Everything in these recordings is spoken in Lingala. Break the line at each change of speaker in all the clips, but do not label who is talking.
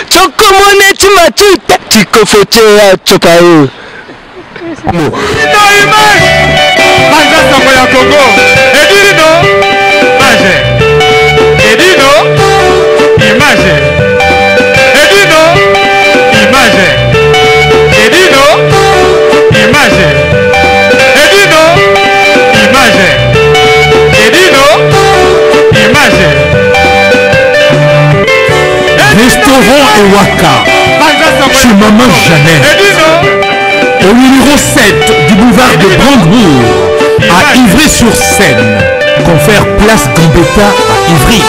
Chokomone chimatuta chikofotea chopao.
Restaurant Ewaka, chez Maman Jeannette, au numéro 7 du boulevard de Brandebourg, à Ivry-sur-Seine, confère place Gambetta à Ivry.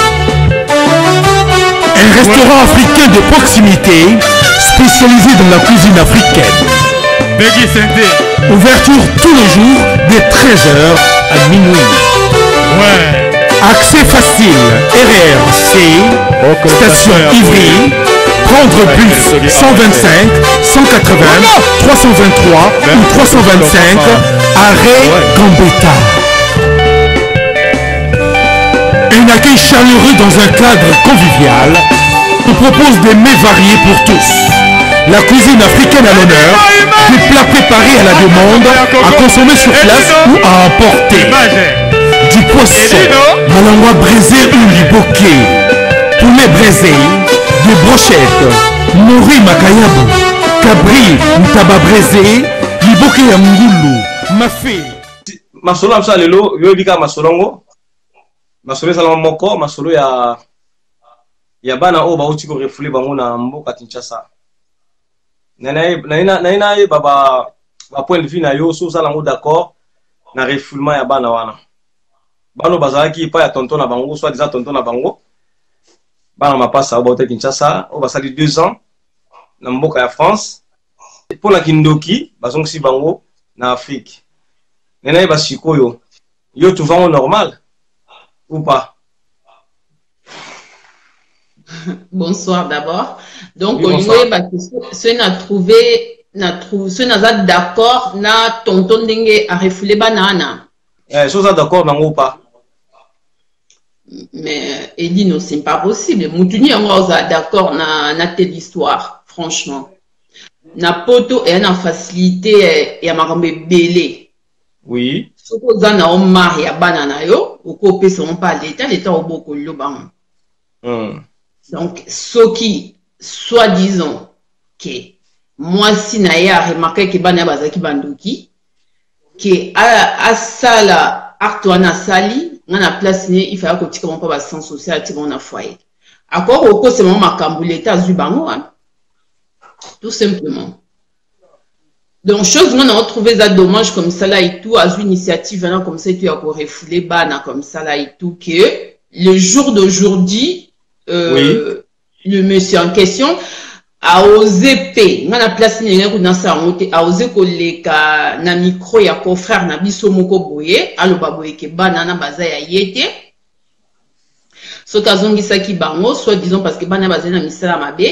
Un restaurant africain de proximité, spécialisé dans la cuisine africaine. Ouverture tous les jours de 13h à minuit. Accès facile, RRC, station Ivry, prendre bus 125, 180, 323 ou 325, arrêt Gambetta. Un accueil chaleureux dans un cadre convivial nous propose des mets variés pour tous. La cuisine africaine à l'honneur, des plats préparés à la demande, à consommer sur place ou à emporter. Du poisson, malangwa braisé ou liboké, poulet braisé, des brochettes, mori makayabu, cabri, ntaba braisé, liboké ya mungulu, mafé.
Masolo amsa lelo, yo bika masolongo. Masolo salama moko, masolo ya bana o ba uti ko refule bango na mboka Kinshasa. Na baba ba point de vue na yo so salango d'accord na refoulement ya bana wana. Bano bazalaki pa ya tonton na bango soit déjà tonton na bango. Bana mapasa o ba Kinshasa, o basali 2 ans na mboka ya France. Pour la kindoki, bazong si bango na Afrique. Nena ba sikoyo. Yo tu vas au normal ou pas?
Bonsoir d'abord. Donc, oui, ce n'a trouvé, ce n'a d'accord, na tonton dengue a refoulé banana.
Ce n'a d'accord, non ou pas?
Mais Edino, c'est pas possible. Moutuni en d'accord na telle histoire, franchement. Na poto et na facilité et à ma belé.
Oui.
Ce qu'on a en mari à banana yo, ou copé son pas l'état au beaucoup le ban. Donc, ce qui, soi-disant, que moi, si naïa a remarqué que bana bazaki bandoki, que à sala, artoana sali, on a place, il fallait que tu commences pas sens social, tu vas en foyer. Encore au cause, c'est mon macambouleta zubango, tout simplement. Donc, chose, on a retrouvé ça dommage comme ça là et tout, à une initiative, comme ça, tu as refoulé bana comme ça là et tout, que le jour d'aujourd'hui,
oui.
Le monsieur en question a osé payer. On a placé a osé coller na micro ya confrère na biso moko boye, alo baboye ke banana baza ya yete. Sotazongi saki bango, soit disons parce que banana baza na misala mabe,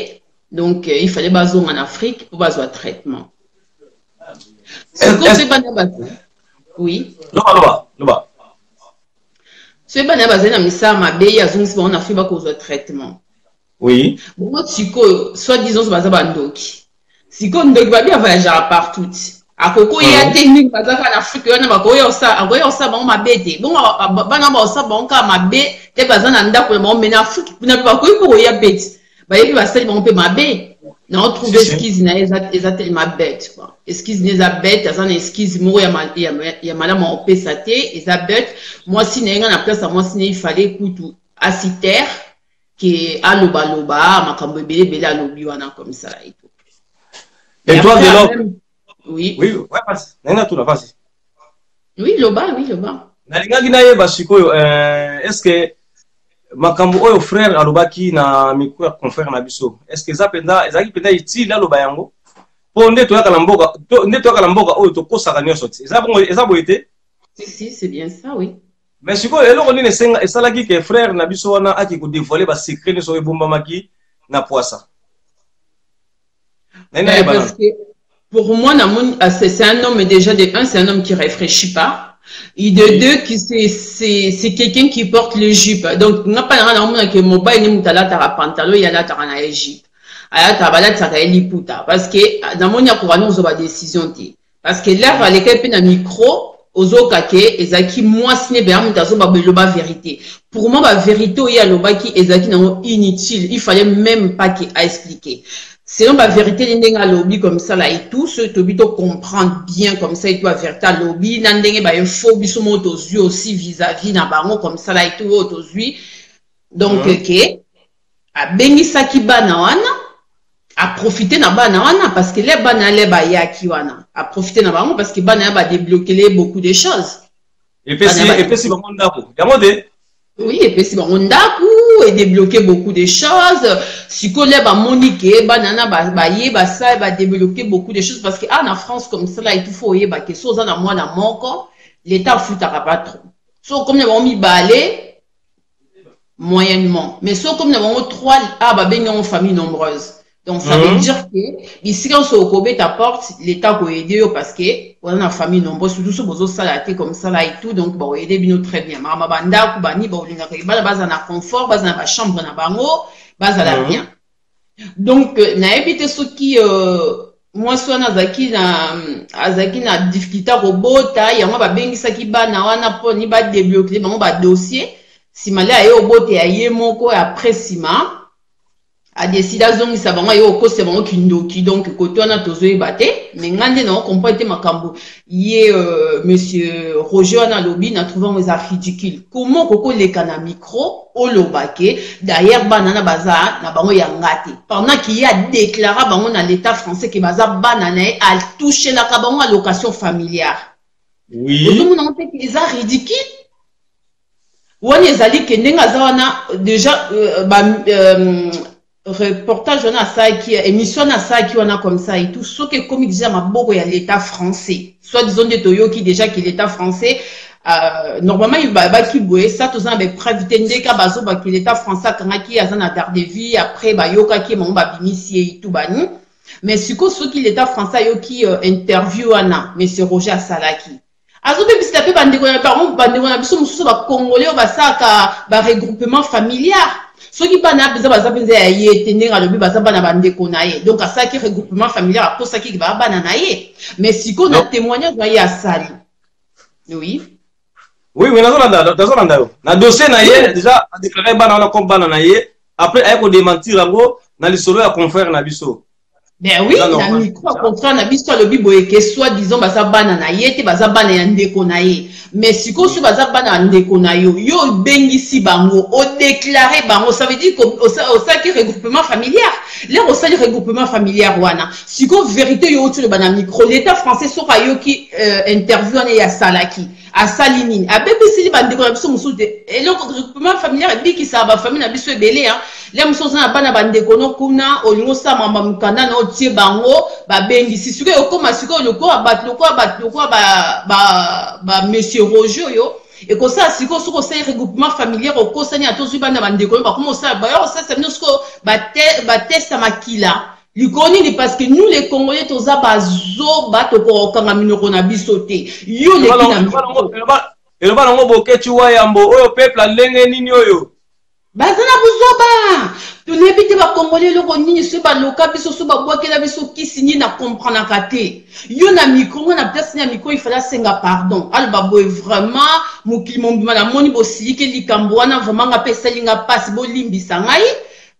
donc il fallait bazong en Afrique pour bazo traitement. Ce qu'on fait banana baza. Oui.
Loba.
Ce banana baza na misala mabe, ya zongi en Afrique ba cause traitement.
Oui.
Bon, siko, soit disons, c'est pas ça, bandoki. Siko, ndoki, va bien voyager partout. A koko, il y a technique, par exemple, en Afrique, on a koyo ça, bon, ma bête. Bon, banana, ça, bon, ka, ma bête, t'es pas en anda, pour le moment, mais en Afrique, vous n'avez pas koyo, il y a bête. Bah, il va se dire, bon, on peut ma bête. Non, on trouve esquisse, ma bête, quoi. Esquisse, les bête, t'as un esquisse, moi, il y a madame, on peut s'atter, et sa bête. Moi, si n'est rien à place, moi, si il fallait, couteau, aciter, qui a loba makambo bele alobi wana comme ça et tout.
Et toi de l'or?
Oui.
Oui, ouais, passe. Nena tout la face.
Oui, loba.
Na linga gina yeba sikoyo est-ce que makambo oyo frère alobaki na micro confrère na biso est-ce que zapenda ezaki penda itili aloba yango po nde to yakala mboka oyo to kosaka nyonso ti eza boyete?
Si, c'est bien ça, oui.
Mais si quoi, alors on est et ça là qui frère na biso wana aki ko dévoiler ba secret ne so ebomba maki na poisa.
Parce que pour moi c'est un homme déjà de un, c'est un homme qui réfléchit pas. Et de deux, c'est quelqu'un qui porte le jupe. Donc, n'a pas que mon bain n'est pas là, pantalon, il y a là, t'as un jupe. Alors, t'as là, t'as un liputa. Parce que, dans mon yakura, nous avons des décisions. Parce que là, il fallait qu'il y ait un micro, aux autres, ezaki, moi, si n'est pas la vérité. Pour moi, la vérité, il y a le bas qui est inutile. Il fallait même pas qu'il a expliqué. Sinon, la vérité, il y a un lobby comme ça, là, et tout, ce que tu comprendre bien comme ça, et tu as vérité, lobby, il y a un faux bisou aux yeux aussi vis-à-vis, d'un baron comme ça, là, et tout, aux yeux. Donc, ok, à Benissa qui banawana, à profiter na banawana, parce que les banales, ya qui wana, à profiter na baron, parce que banana va débloquer beaucoup de choses.
Et puis, si, bon,
oui, et puis si bon, on a et débloquer beaucoup de choses. Si qu'on lève à Monique, banana, ça va débloquer beaucoup de choses parce que en France comme ça là, il faut y que chose en moi dans mon corps, l'État foutera pas trop. So comme nous avons mis balai moyennement, mais so comme nous avons trois ben en famille nombreuse. Donc ça veut dire que ici quand on Kobe t'apporte l'État pour aider parce que on a une famille nombreuse surtout sur besoin salaté comme ça là et tout donc bon aider bien très bien. Mama banda kubani bon on a base na confort, base na chambre na bango, base à la bien. Donc na éviter ce qui moi soit na zaki na difficulté robota ya moi ba bengisa ki ba na wana po ni ba débloquer bango ba dossier si malé ayo obote ya ye moko après sima a décidé à zongi ça va yo ko c'est bon kindoki donc côté on a tozo ebate mais ngande na comprendre makambo yé monsieur Roger na lobby na trouvant les ridicule comment koko le kana micro au lobake derrière banana bazar na bango ya ngate pendant qu'il a déclaré bango na l'état français que bazar banana a touché la bango allocation familiale oui tout on fait les ridicule on ezali que ndenga zawana déjà reportage on a ça qui émission na ça qui on a comme ça et tout ce que comme déjà ma beaucoup ya l'état français soit disons de Toyo qui déjà qui l'état français normalement il va qui boue ça tous en preuve ndeka bazo ba qui l'état français quand qui a na dar de vie après ba yoka qui mon ba bimisi et tout bani mais ce qui l'état français yo qui interview ana monsieur Roger Salaki azobe bisita pe bandeko ya parents bandeko na biso mususu ba congolais ba saka ba regroupement familial. Ceux qui pas n'a besoin de faire y tenir à l'objet baza bana bande konaye donc à ça qui regroupement familial à cause ça qui va bananaye mais si qu'on a témoignage va y a sali oui
mais na dossier na ye déjà déclaré banana comme bananaye après ay ko démentir ngo na li solo ya confrère na biso
ben oui na micro confrère na biso le bibo et que soit disons baza bananaye te baza bana ya ndeko naye mais si qu'on se basa bana ndeko na yo bengisi bango o déclarer bango ça veut dire que ça qui regroupement familial là au ça regroupement familial wana si qu'on vérité yo tu le bana micro l'état français soka yo qui interview na ya Salaki à Salinine a BBC bandeko na biso musude et le regroupement familial bi ki sa ba famille na biso ebele hein là muso na bana bandeko no kuna olingo sa mama mukanda na otie bango ba bengisi siko yo koma siko loko ba monsieur Roger yo et comme ça si qu'on se regroupement familial au conseil à tous bana bandeko ba comment ça ba yo ça c'est nous ko ba test makila Likoni parce que nous les Congolais tous abazo bato ko kanga minoko na bisote yo les
et le ballon boké tu vois yambo oyo peuple lenge nini oyo
bazana buzoba tu n'ébite ba Congolais loko nini se ba loka biso so ba boké la biso kisini na comprendre kate yo na micro na place na micro il fallait senga pardon alba boy vraiment mukili na moni bosili ke likambo wana vraiment nga pesa linga passe bo limbisa ngai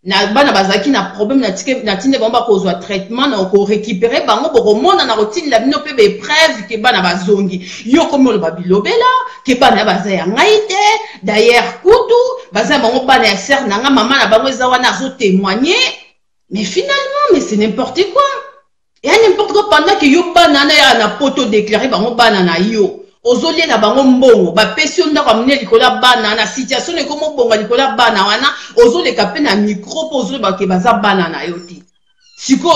na bana bazaki na problème na tinde bomba ko zo traitement na ko récupérer bango boko mona na rotine la bino pe be preuve ke bana bazongi yo komo le babilobela ke bana bazaya ngaite d'ailleurs kutu bazaya bango bana ya sœur na nga maman na bango za wana zo témoigner mais finalement mais c'est n'importe quoi et n'importe quoi pendant que yo bana na ya na poto déclarer bango bana na yo ozolie na bango mbongo ba pesio ndako amne likola bana na situation ne komo bonga likola bana wana ozole ka pe na micro po ozole ba ke baza bana na yoti siko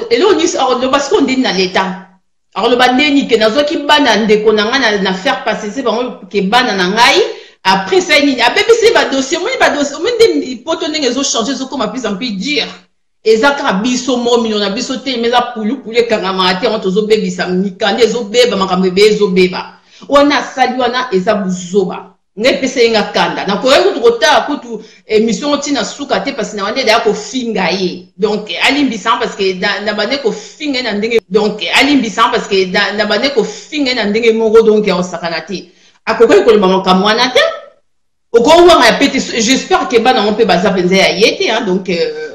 elo ni le basko ndi na l'état alors le bandeni ke nazoki bana ndeko na nga na faire passer c'est bango ke bana na ngai après ça ni a bébé c'est ba dossier moi ba dossier moi ndi poto ndenge zo changer zo comme plus en plus dire ezaka biso mo million na biso te mais la poulu kanga mate on tozo bebisa mikande zo beba makambe bezo beba wana sali wana eza buzoba ngai pese nga kanda na koyeko tukota kutu émission tina suka te parce na wande da ko finga ye donc alimbisa parce que na bande ko finga na ndenge donc alimbisa parce que na bande ko finga na ndenge moko donc ya osakana te akokoy ko le mamoka mwana te j'espère que bana on peut baza penza ya yete hein donc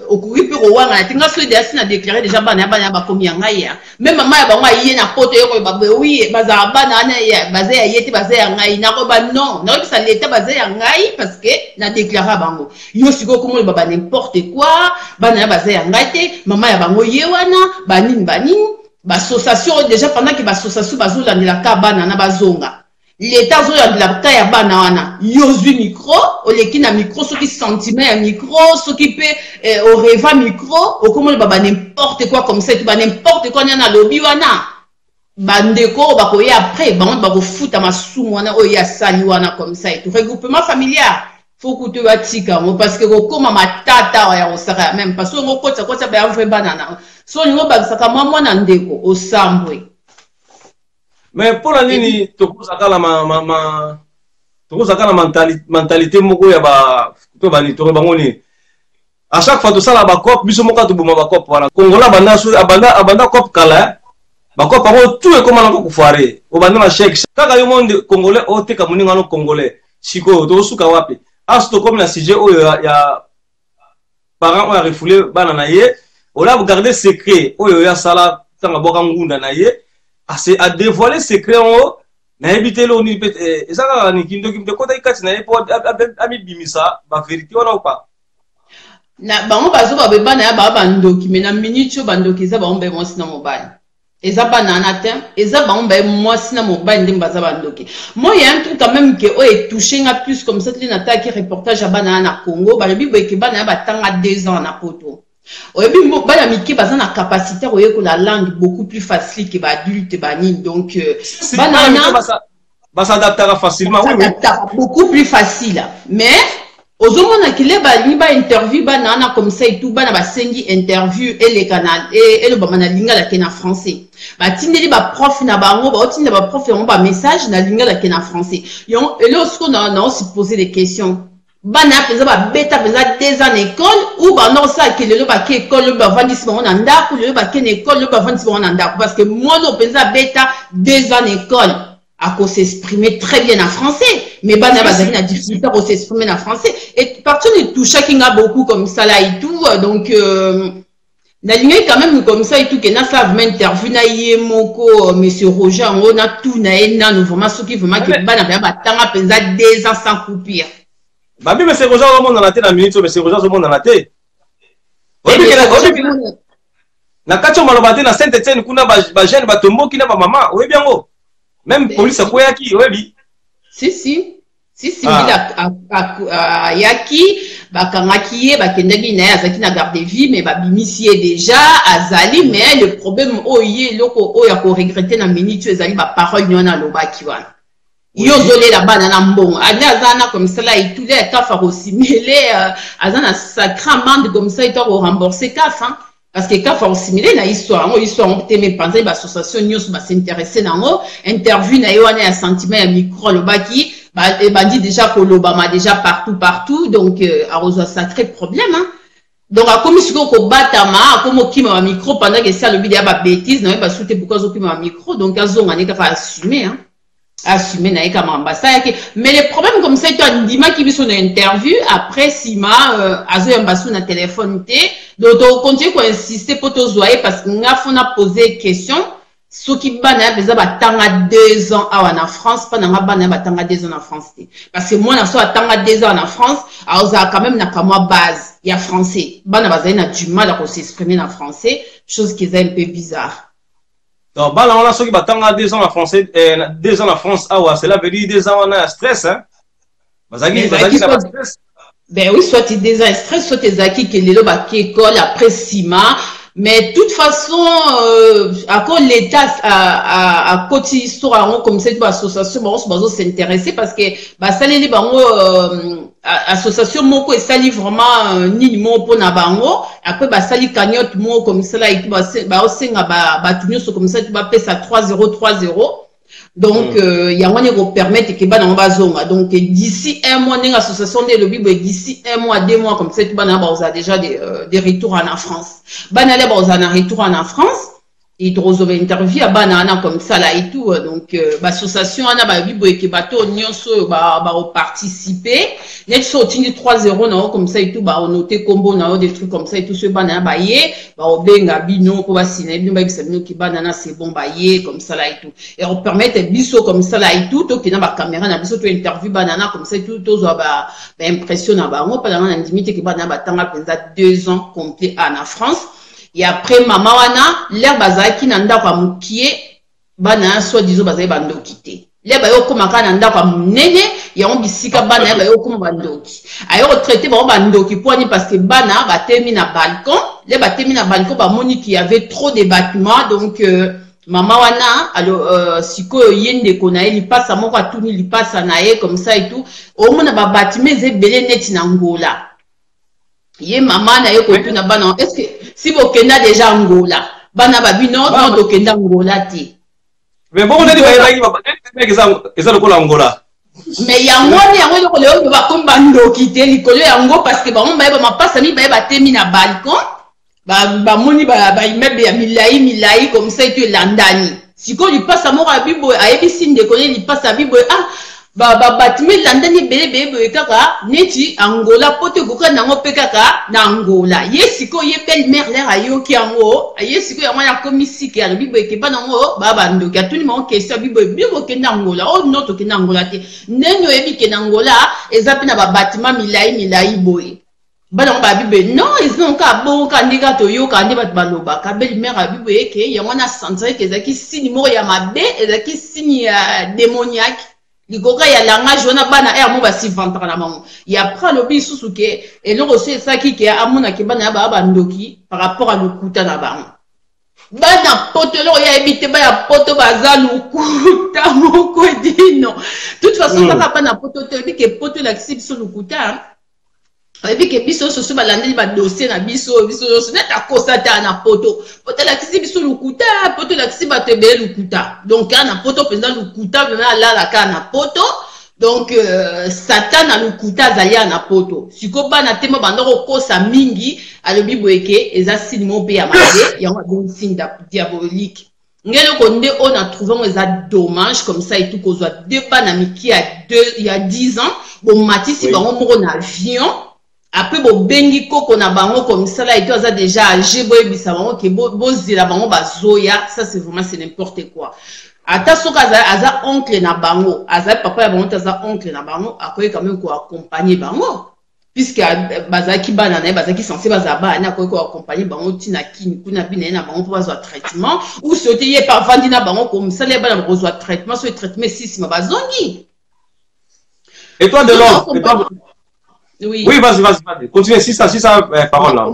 okuri pe ko wanga tinga so dia sina déclarer déjà bana ba komi ngai ya même mama ya ba ngai na poto yo ba oui baza bana na ya baza ya yete baza ya ngai na ko ba non na ko sa l'état baza ya ngai parce que na déclarer bango yo siko ko mo ba n'importe quoi bana baza ya ngai te mama ya bango ye wana banini ba association déjà pendant que ba association bazola de la ka bana na bazonga l'État de la taille à banana, yozui micro, au leki na micro, ce qui sentiment micro, ce qui peut au rêve micro, au comment le baba n'importe quoi comme ça, tu vas n'importe quoi, on a lobby wana. Bandeko, bako y après, bako bako fout à ma sou, wana, o ya sali wana comme ça et tout. Regroupement familial, faut que tu vas tika, parce que comme ma tata, ya osaka même, parce que on côté ça ben un vrai banana. So on va saka moi ndeko, au sambwe.
Mais pour la nini tokozaka la mentalité moko ya ba to bani to bangoni à chaque fois to sala ba cop biso moka to boma ba cop wana kongola abanda cop kala ba cop bango tout est comme na ko foire o banda na chèque kaka yo monde congolais o te ka muninga no congolais siko to suka wapi asto comme na sujet o ya parents o refoulé bana na ye o la garder secret o ya sala tanga boka ngunda na ye à dévoiler secret en haut, na éviter l'eau ni peut et ça ni kindo kimte kota ikati na yepo ami bimisa ba vérité wana ou pas
na bango bazo ba beba na ba bandoki mais na minute bandoki za ba ombe mo sina mobile eza banana te eza ba ombe mo sina mobile ndimba baza bandoki moi il y a un truc quand même que o est touché nga plus comme ça les attaque reportage à banana na Congo ba lebi boye ke banana ba tanga 2 ans na poto. Oyebi bana miki baza na capacité oyeko la langue beaucoup plus facile que ba adulte bani donc banana
ba s'adaptera facilement oui
beaucoup plus facile mais ozomona kile ba ni ba interview banana comme ça et tout bana ba sengi interview et les canal et le ba na lingala ke na français ba tindeli ba prof na bango ba otinde ba prof on ba message na lingala ke na français yon et là on a aussi posé des questions. Bana peza ba beta peza 2 ans école ou ba non ça que le ba ke école le ba vandissement en anda ou le ba ke école le ba vandissement en anda parce que moi no peza beta 2 ans école à cause s'exprimer très bien en français mais bana ba na difficulté à s'exprimer en français et partout de tout chacun a beaucoup comme ça là et tout donc la ligne quand même comme ça et tout que na savent m'interview na yemoko monsieur Roger on a tout na nous vraiment ce qui vraiment que bana ba tanga peza 2 ans sans coupure.
Babi mais c'est Roger au monde dans la tête la minute mais c'est Roger au monde dans la tête. Na kacho malobate na Saint-Étienne kuna ba jeune ba tombo kina ba maman oyebi yango même police akoya ki oyebi
si yaki bakangaki ye bakendaki na azaki na garde vie mais babimisi déjà azali mais le problème oye loko oya ko regretter na minute ezali ba parole nyona lobaki wana. Yo zolé la banana mbongo azana comme ça là et tout les caf aussi mêlé azana sacré amende comme ça il doit rembourser caf hein parce que caf aussi mêlé la histoire on t'aime penser ba association news ba s'intéresser dans interview na yo wana sentiment ya micro le baki ba dit déjà que l'Obama déjà partout donc a reçu un sacré problème hein donc a comme si ko batama comme qui ma micro pendant que ça le vidéo ba bêtise non ba souter pourquoi zo qui ma micro donc azonga ne ka assumer hein assumer na eka mambasa mais les problèmes comme ça toi ndima qui biso na interview après sima azo yambasu na téléphone té donc on continue ko insister pour to zoyer parce que nga fona poser question ce qui bana beza batanga 2 ans en France pas na bana batanga 2 ans en France parce que moi na so atanga 2 ans en France aoza quand même na kama base il y a français bana bazali na du mal à s'exprimer en français chose qui est un peu bizarre.
Donc, bah, là, on a ceux qui battent 2 ans en français, 2 ans en France, ah ouais, cela veut dire 2 ans on a stress, hein.
Ben oui, soit tu des ans stress, soit tu acquis que les lots qui école après 6 mois, mais de toute façon, à quoi l'État a côté histoire comme cette association, on va s'intéresser parce que bah ça les bango association moko et ça li vraiment ni mot pour na bango après bah ça li cagnotte mot comme ça là et bah senga bah tunyo comme ça tu vas payer ça 3030 Donc, il y a moyen de permettre que bana bazonga. Donc, d'ici un mois, une association de lobby, d'ici un mois, 2 mois, comme ça, bana baza déjà des retours en France. Bana les baza un retour en France. Et drozo interview à bana comme ça là et tout. Donc, l'association ana ba bibo et que bateau nyonso ba participer. Net sorti 3-0 na comme ça et tout. Ba on noté combo na des trucs comme ça et tout. Ce bana ba yé ba obenga bino pour vacciner bino ba bisabino qui banana c'est bon ba yé comme ça là et tout. Et on permet biso comme ça là et tout. Donc il y a ba caméra na biso to interview banana comme ça et tout. Tous ba impressionnant ba on pas dans la limite que banana ba tanga penza 2 ans complet en France. Et après maman wana l'air bazaki nanda kwa mukie bana so dizo bazai bandokité l'air ba yo koma kana nanda kwa munene ya on bisika bana ba yo koma bandoki ayo retraité ba bandoki poani parce que bana ba temi na balcon les ba temi na balcon ba moni qu'il y avait trop de bâtiments donc maman wana alors siko yende kona il passe moko atuni il passe nae comme ça et tout au mona ba bâtiment zebele neti na ngola ye maman na yo ko tuna bana est-ce que si vous kenda déjà Angola, bana babi non non kenda Angola ti.
Mais bon on a dit ça le Angola.
Mais yango ko le ba ko bando kité likolo yango parce que ba on ba passa mi ba temi na balcon ba moni ba immeuble ya milai comme ça et landani. Si ko li passe mo bibo ayebi sinde ko li passe bibo ah bâtiment landani bebe kaka neti Angola pote koka nango pe kaka na Angola yesiko ye belle-mère l'air ayo ki ango yesiko ya mwana komisi ke bibo ekeba nango bando ki atuni mo question bibo ke na Angola oh non to ke na Angola te nenyo yebi ke na Angola ezapi na bâtiment milai boye bana ba bibo non ils ont ka bon ka ndika to yo ka ndiba baloba ka belle-mère bibo eke ya mwana sanzai ke zaki sini mo ya mabe ezaki sini ya démoniaque Likoka ya langage wana bana mo ba si ventana na maman. Ya prend le bisu suke et le reçu ça qui est amona ke bana ba ndoki par rapport à lokuta na ba. Bana potelo ya ebite ba ya poto baza lokuta moko dino. De toute façon ça pas na poto te bi ke poto la kisi biso lokuta. Et puis que biso so ba landeli ba dossier na biso net a kosata na poto la kisi biso lukuta poto la kisi ba tebe lukuta donc na poto pendant lukuta na la ka na poto donc satan na lukuta zalia na poto siko ba na tema bandoko kosa mingi alobi boyeke eza sinimo pe ya mabe yango donc signe diabolique ngelo konde on a trouvé eza dommage comme ça et tout kozwa débat na miki il y a 10 ans bon matisi bango moko na avion. Après bo bengi koko na bango comme ça là et toi ça déjà âgé boy bisa bango ke bo zila bango bazoya ça c'est vraiment c'est n'importe quoi ata soka aza oncle na bango aza papa ya bango aza oncle na bango akoye quand même ko accompagner bango puisque bazaki bana na bazaki censé bazaba na ko accompagner bango tina kini kuna bina na bango pour bazwa traitement ou sauter ye par vandi na bango comme ça les bana bazwa traitement so traitement 6 ma bazongi
et toi de l'autre
oui,
vas-y. Continue, si ça, parole là.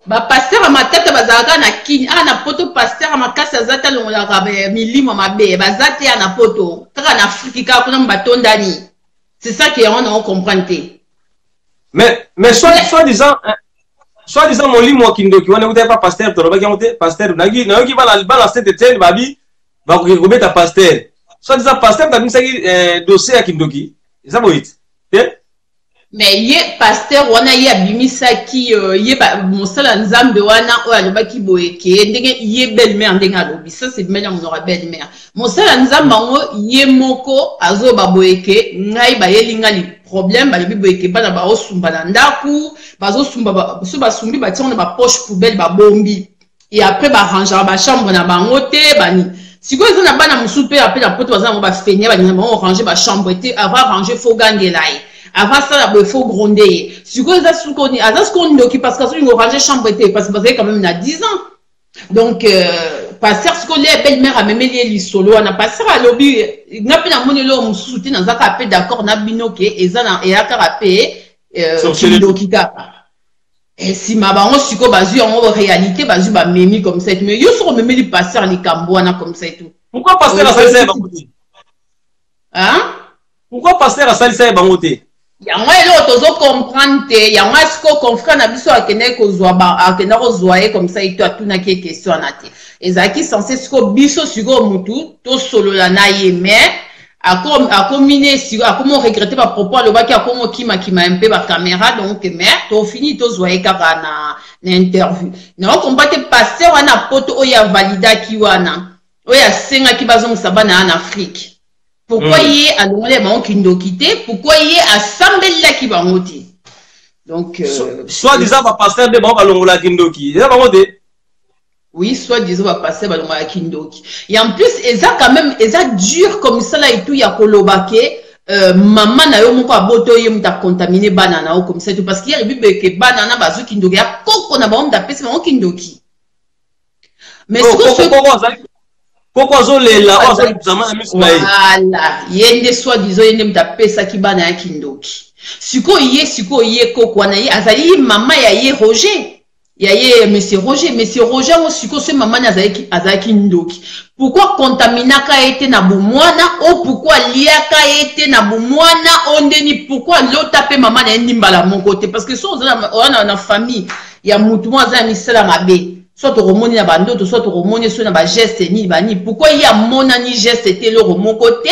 Ba pasteur ma tête bazaka na kini na poto pasteur ma kasa zata longola ka milimo mabe bazate na poto kaka na Afrique ka kuna mbatondani. C'est ça qui on a comprendre.
Mais soi-disant mon limo kindoki on est pas pasteur to ba ki pasteur nagi ba la Saint-Étienne babi ba ko remettre pasteur. Soi-disant pasteur ta misaki dossier ya kindoki. Ça boit.
Mais ye pasteur wana ye abimisa ki ye ba mosala nzambe wana o alobaki boyeke ndenge ye belle-mère ndenge alobi ça c'est même on aura belle-mère mosala nzambe ngo ye moko azo ba boyeke ngai ba yelinga li problème ba lobi boyeke bana ba osumba na ndaku bazo sumba ba so ba sumbi ba tia na ba poche poubelle ba bombi et après ba ranger ba chambre na bango te bani siko eza na bana musupe après la poto baza ba fenya ba na ba ranger ba chambre te avant ranger faut gangela avant ça il faut gronder si vous avez ce qu'on dit parce que si on range chambre parce que vous avez quand même 10 ans donc passer ce qu'on est belle-mère a même les solo on a passé à lobby n'a pas na monelo mu soutien dans un peu d'accord na binoke ezana et a carapé dokika et si ma bango siko bazu en réalité bazu ba memi comme ça mais yo sur même les passer les camboana comme ça et tout
pourquoi passer à ça bangote
hein
pourquoi passer à ça bangote
yango elo tozo comprendre te yango siko confrère na biso akende kozwa ba akenda kozwa comme ça ito atuna ki question na te ezaki censé siko biso siko mutu to solola na ye mais akomine siko akomo regretter ba propos alobaki akomo kima un peu ba caméra donc mais to fini to zwa kaka na interview na combattre pasteur wana poto oya valida ki wana oya senga ki bazongisa bana en Afrique. Pourquoi il est à l'onglet Kindoki? Pourquoi il est à Sambella qui va monter? Donc,
soit disant, va passer de bon à l'onglet Kindoki.
Oui, soit disant, va passer à l'onglet Kindoki. Et en plus, ça quand même, ça dur comme ça là et tout, il y a Kolobake. Maman n'a eu mon pas boto yem t'a contaminé banana ou comme ça tout parce qu'il y a le but que banana bazu Kindoki. Il y a coco n'a pas d'appeler c'est mon Kindoki. Mais ce
pourquoi zo le la
voilà yende soit disons yende mtape ça qui bana ya Kindoki siko yé koko na ye azali maman ya ye Roger ya ye monsieur Roger mo siko ce maman azali Kindoki pourquoi contaminaka été na bomwana ou pourquoi liaka été na bomwana ondeni pourquoi l'autre pe maman na ndimbala mon côté parce que so on a famille ya mutu mo azali misala mabe soit au romoni na bando soit au romoni soit na ba geste ni bani pourquoi il y a mon ani geste était le mon côté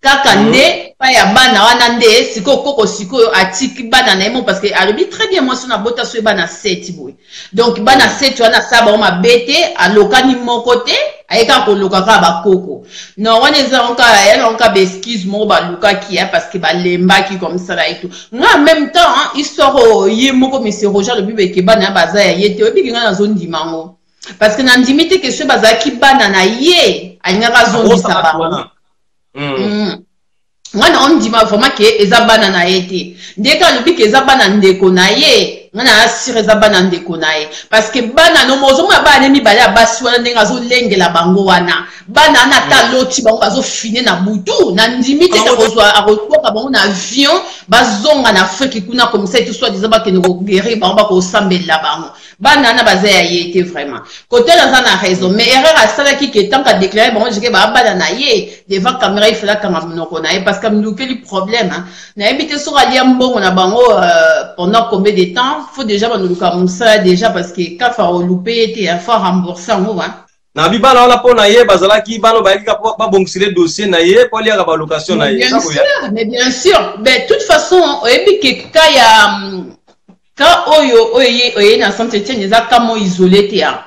kaka ne pa ya bana wana nde siko koko siko atiki bana na emo parce que alobi très bien moi sur na bota so bana 7 boy donc bana 7 wana saba o mabete alokani mon côté ayeka ko lokaka ba koko non wana ezanka ya onka be excuse mo ba luka ki parce que ba lemba ki comme ça là et tout moi en même temps hein, histoire ye moko monsieur Roger le bibe ke bana baza ya yete obi kinga na zone dimango parce que na ndimite que ce baza ki bana na ye alinga zone disaba ngana on dit vraiment que eza bana na été ndeka lobi que eza bana ndeko na ye ngana asire eza bana ndeko na ye parce que bana no mozo ma bana mi bala basi wana ndenga zo lengela bango wana bana na ta loti bango bazo fine na butu na ndimite ka kozwa akotoka bango na avion bazonga na Afrique kuna comme ça tout soit disant ba que ne guérir bango ba ko sambela bango bana na baza ya ye était vraiment côté là ça na raison mais erreur à ça qui que tant qu'à déclarer bango je que ba bana na ye devant caméra il fallait quand même non na ye parce que nous quel problème hein na habité sur ali mbongo na bango pendant combien de temps faut déjà nous comme ça déjà parce que quand faut louper était faut rembourser en hein
na bi bana wala pona ye bazala ki bana ba yika ba bongisile dossier na ye pour liaka ba location na ye
mais bien sûr mais de toute façon ebi que kaya quand oye na Saint-Étienne ils a comment isolé et à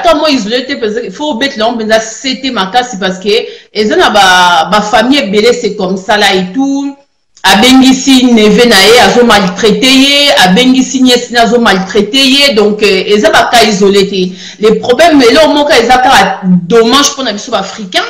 comment isolé parce qu'il faut mettre l'homme dans c'était ma casse parce que ils ont ba famille belé c'est comme ça là et tout a bengisi neve na ye azo maltraité a bengisi nièce na azo maltraité donc ils ont ba cas isolé les problèmes mais là au moins ils a dommage pour na biso africain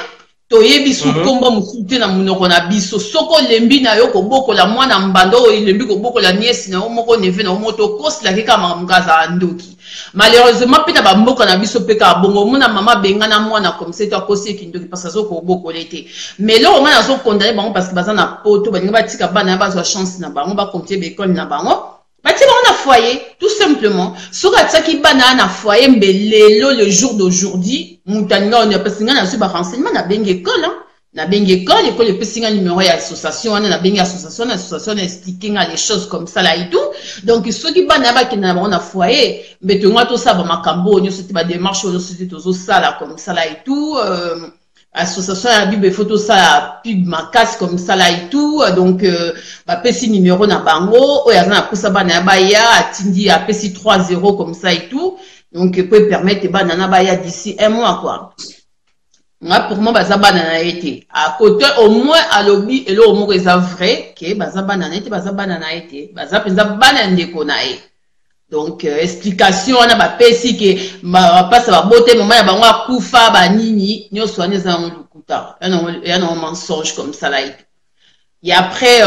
toyebi su komba musute na munoko na biso soko lembi na yo koboko la mwana mbando lembi koboko la nièce na moko neve na moto kosi la kika mangaza ndoki malheureusement peta ba mboka na biso peka bongo muna mama benga na mwana comme c'est toi kosi kindoki parce que zo koboko l'été mais là on a zo condamné bango parce que baza na poto ba nga tika bana ba zo chance na bango ba compter l'école na bango bati bango na foyer tout simplement soka tsaki bana na foyer mbelelo le jour d'aujourd'hui mutanga on a passé na su ba renseignement na bengi école hein na bengi école e passé numéro ya association na bengi association expliquer les choses comme ça là et tout donc ceux qui bana ba ki na bango na foyer mbetonga to ça ba makambo nyo c'était ba démarche on c'était to ça là comme ça là et tout association à bible photo ça pub ma casse comme ça là et tout donc bah pesi numéro na bango oya na kusa bana baya atindi a pesi 30 comme ça et tout donc peut permettre bana baya d'ici un mois quoi moi pour moi baza bana na été à côté au moins à lobby et là au moins c'est vrai que baza bana na été baza penza bana ndeko na ye donc explication on a ba pesi que ba passe ba beauté moment ya bango akufa ba nini nyo soigner za lukuta ya non mensonge comme ça là et après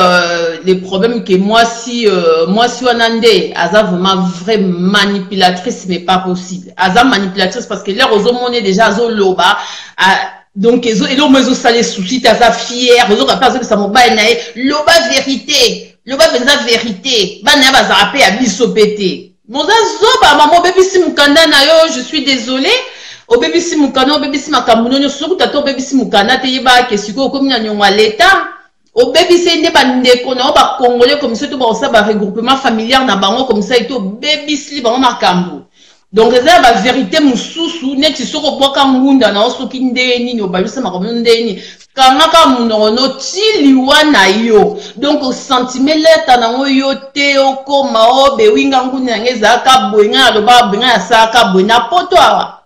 les problèmes que moi si on andé aza vraiment vraie manipulatrice mais pas possible aza manipulatrice parce que là aux hommes on est déjà zo loba donc et là mais zo salé souci aza fier aux autres pas que ça mobile na loba vérité bana baza rappé à bisopété moza zoba maman bébé si mukanda na yo je suis désolé au bébé si mukanda au bébé si makambuno nyo soku tato bébé si mukanda te yeba ke siko komi na nyonga l'état Au baby c'est ne bande qu'on a ba congolais comme ça tout ba ça ba regroupement familial na bango comme ça et tout baby slip bango makambo. Donc ça la vérité mususu neti soko boka ngunda na osoki ndeni no ba bisa makambo ndeni kanga ka munono tili wana yo. Donc au sentimeleta na yo te okoma o be winga ngunda ngeza ka bwenga lo ba bwenga sa ka bwena poto awa.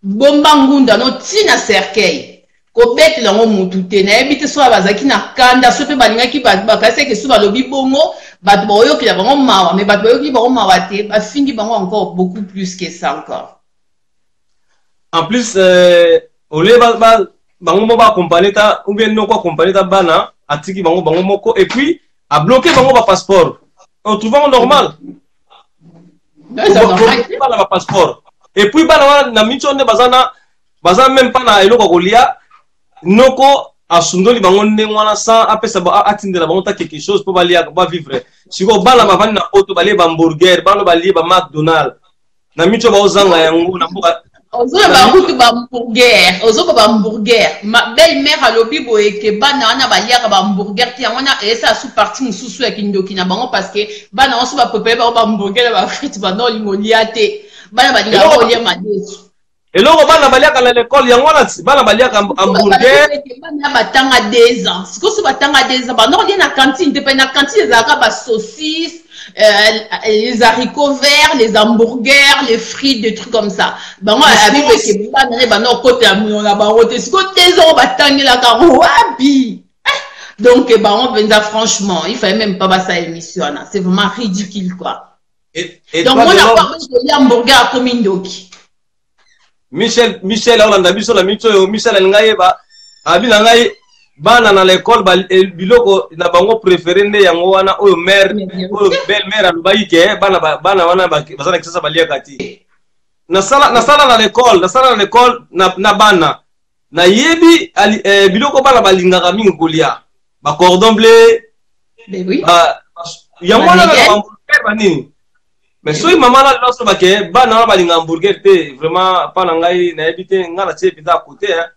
Bomba ngunda no tina cercueil. Kobet la mutu te na ebite so bazaki na kanda so pe balinga ki bakase ke so balobi bongo bat boyo ki la bango mawa mais bat boyo ki bango mawa te ba fingi bango encore beaucoup plus que ça encore.
En plus ole bango mo ba accompagner ta ou bien non quoi accompagner ta bana atiki bango moko et puis a bloquer bango ba passeport. On trouve normal. Ça normal pas ba passeport. Et puis bana na michonde bazana même pas na eloko kolia noko asundoli bango ndengwana sans apesa ba atindela bango ta quelque chose pour balia ba vivre siko bala bavani na auto balie ba hamburger balo balie ba McDonald na micho ba ozanga yango na mboka
ozo ba kutu ba hamburger ozo ba hamburger ma belle mère alobi boyeke bana wana balia ba hamburger ti yango na esa sous partie mususu ya kindoki na bango parce que bana oso ba pepe ba hamburger ba frites ba no lingolia te bana ba dinga olia madesu.
Et là, on va aller à l'école, il y a un hamburger.
On va à 2 ans. Si on va à 2 ans, on va à la cantine. La cantine, il y a des saucisses, les haricots verts, les hamburgers, les frites, des trucs comme ça. On va à donc, franchement, il ne fallait même pas passer à l'émission. C'est vraiment ridicule, quoi. Donc, on a pas de hamburger comme Indoki.
Michel Orlando biso la micho Michel ngai ba abi na ngai bana na l'école ba biloko na bango préféré nde yango wana oyo mère oyo belle mère alubai ke bana wana bazana kisasa balia kati na sala na l'école na bana na yebi biloko bana balingaka mingi kolia ba cordon bleu
oui
yango wana ba bani. Mais si maman a lancé le bana balinga hamburger te vraiment pas nangai na ebité ngala tie pita à côté hein.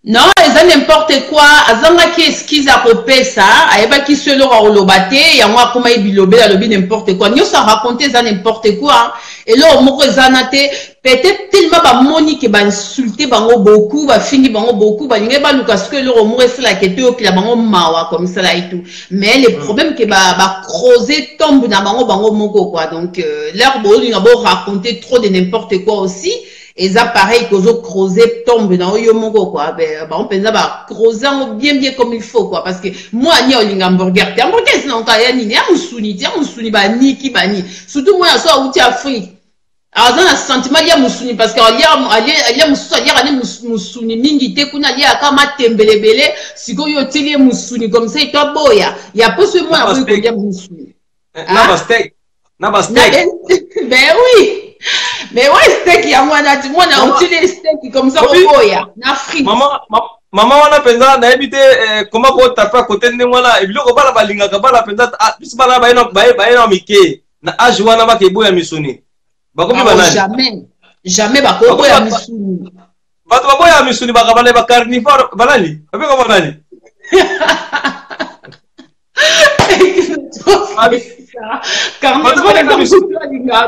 Non, ça n'importe quoi. Azanga qui esquisse à copé ça, ayeba qui se le rolobate, ya moi comment ibilobe la lobi n'importe quoi. Nous ça raconter ça n'importe quoi. Et là au moko zanate peut-être tellement ba moni que ba insulter bango beaucoup, ba fini bango beaucoup, ba linga ba lukas que le moko c'est la keto qui la bango mawa comme ça là et tout. Mais le problème que ba creuser tombe na bango moko quoi. Donc leur bo linga bo raconter trop de n'importe quoi aussi. Et ça pareil que zo creuser tombe dans yo mongo quoi ben on pense ba creuser bien comme il faut quoi parce que moi ni olinga hamburger c'est non ka ya ni musuni ba ni ki ba ni surtout moi so outi Afrique alors dans un sentiment il y a musuni parce que il y a musuni mingi te kuna lia kama tembelebele siko yo tili musuni comme ça il to boya il y a pas ce moi na ko ya musuni
na ba steak
ben oui. Mais ouais, steak, il y a moi, on utilise les steaks comme ça, au boya, en Afrique.
Maman, on a pensé, on a évité comment on tape à côté de moi là, et puis on va la balinga, on va la penser, ah, puis pas là, bah, Mickey, na ajuana ba kebo ya misuni. Ba komi banani.
Jamais ba kobo ya misuni.
Ba to ba ya misuni ba kabale ba carnivore banani. Abe ko banani.
Carnivore na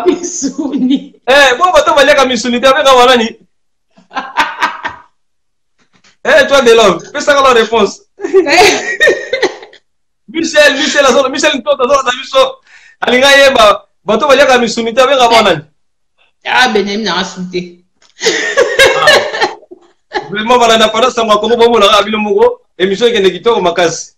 misuni.
Bon bato baleka misuni te avec banani. Toi de l'homme, fais ça la réponse. Michel tota na biso. Alinga yeba, bato baleka misuni te avec banani.
Ah benem na asute.
Vraiment balana para sa ngwa ko bomo na abilo moko, émission ke ndekito makasi.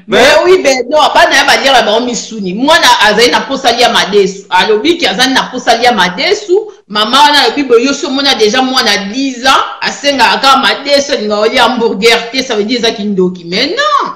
Mais oui, ben non, pas na dire ba misuni. Moi na azai na posalia madesu. Alobi ki azai na posalia madesu. Maman na lobi bo yoso mona déjà moi na 10 ans, asenga aka madesu linga oli hamburger te ça veut dire ça kindoki. Mais non.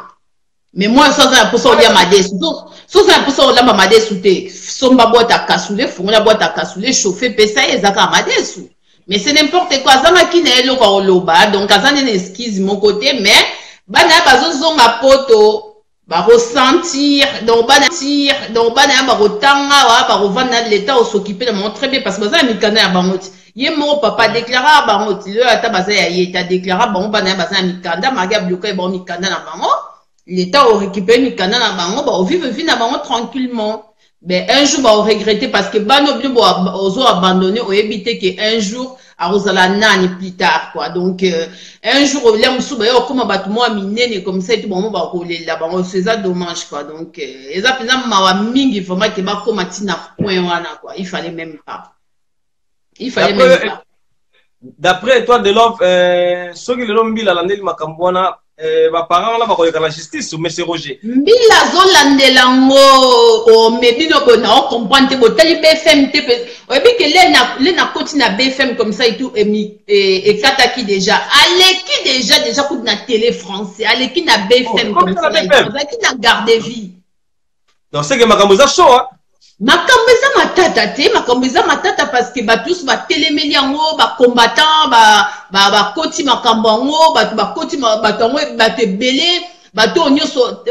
Mais moi ça na posalia madesu. Donc ça na posalia madesu te. Somba boîte à cassoulet, fongola boîte à cassoulet chauffer pesa ezaka madesu. Mais c'est n'importe quoi. Ça qui n'est pas au loba. Donc ça n'est excuse mon côté mais bana bazozonga poto ba ressentir donc bana ba rotanga wa ba revendre l'état au s'occuper de mon très bien parce que ça mikana ya bangoti Yé mon papa déclara bango tilo ata baza ya yeta déclara bango bana baza mikanda magia bloqué bon mikanda na bango l'état a récupéré mikanda na bango ba vivre vie na bango tranquillement. Ben un jour ba regretter parce que bano bien bo ozo abandonner o éviter que un jour à Rosala nani plus tard quoi. Donc un jour les musuba yo comme batu moi minene comme ça tout bon ba rouler là bango c'est ça dommage quoi. Donc eza pena mawa mingi vraiment que ba comme tina point wana quoi. Il fallait même pas. Il fallait même pas.
D'après toi, de l'offre, ceux qui l'ont mis à l'année Makambouana, les parents là, va la justice, mais c'est Roger.
Mbila zolande lango, mais bino bona, on comprend te botali BFM te, oyebi que les na continue na BFM comme ça et tout, et kataki déjà, aleki déjà coup na télé français, aleki na BFM comme ça, aleki na garde vie.
Donc c'est que Makambouza chaud, hein.
Makambeza matata te, makambeza matata parce que tous ba téléméli yango, ba combattant, ba koti makambango, ba koti batango, ba te belé, bato nyonso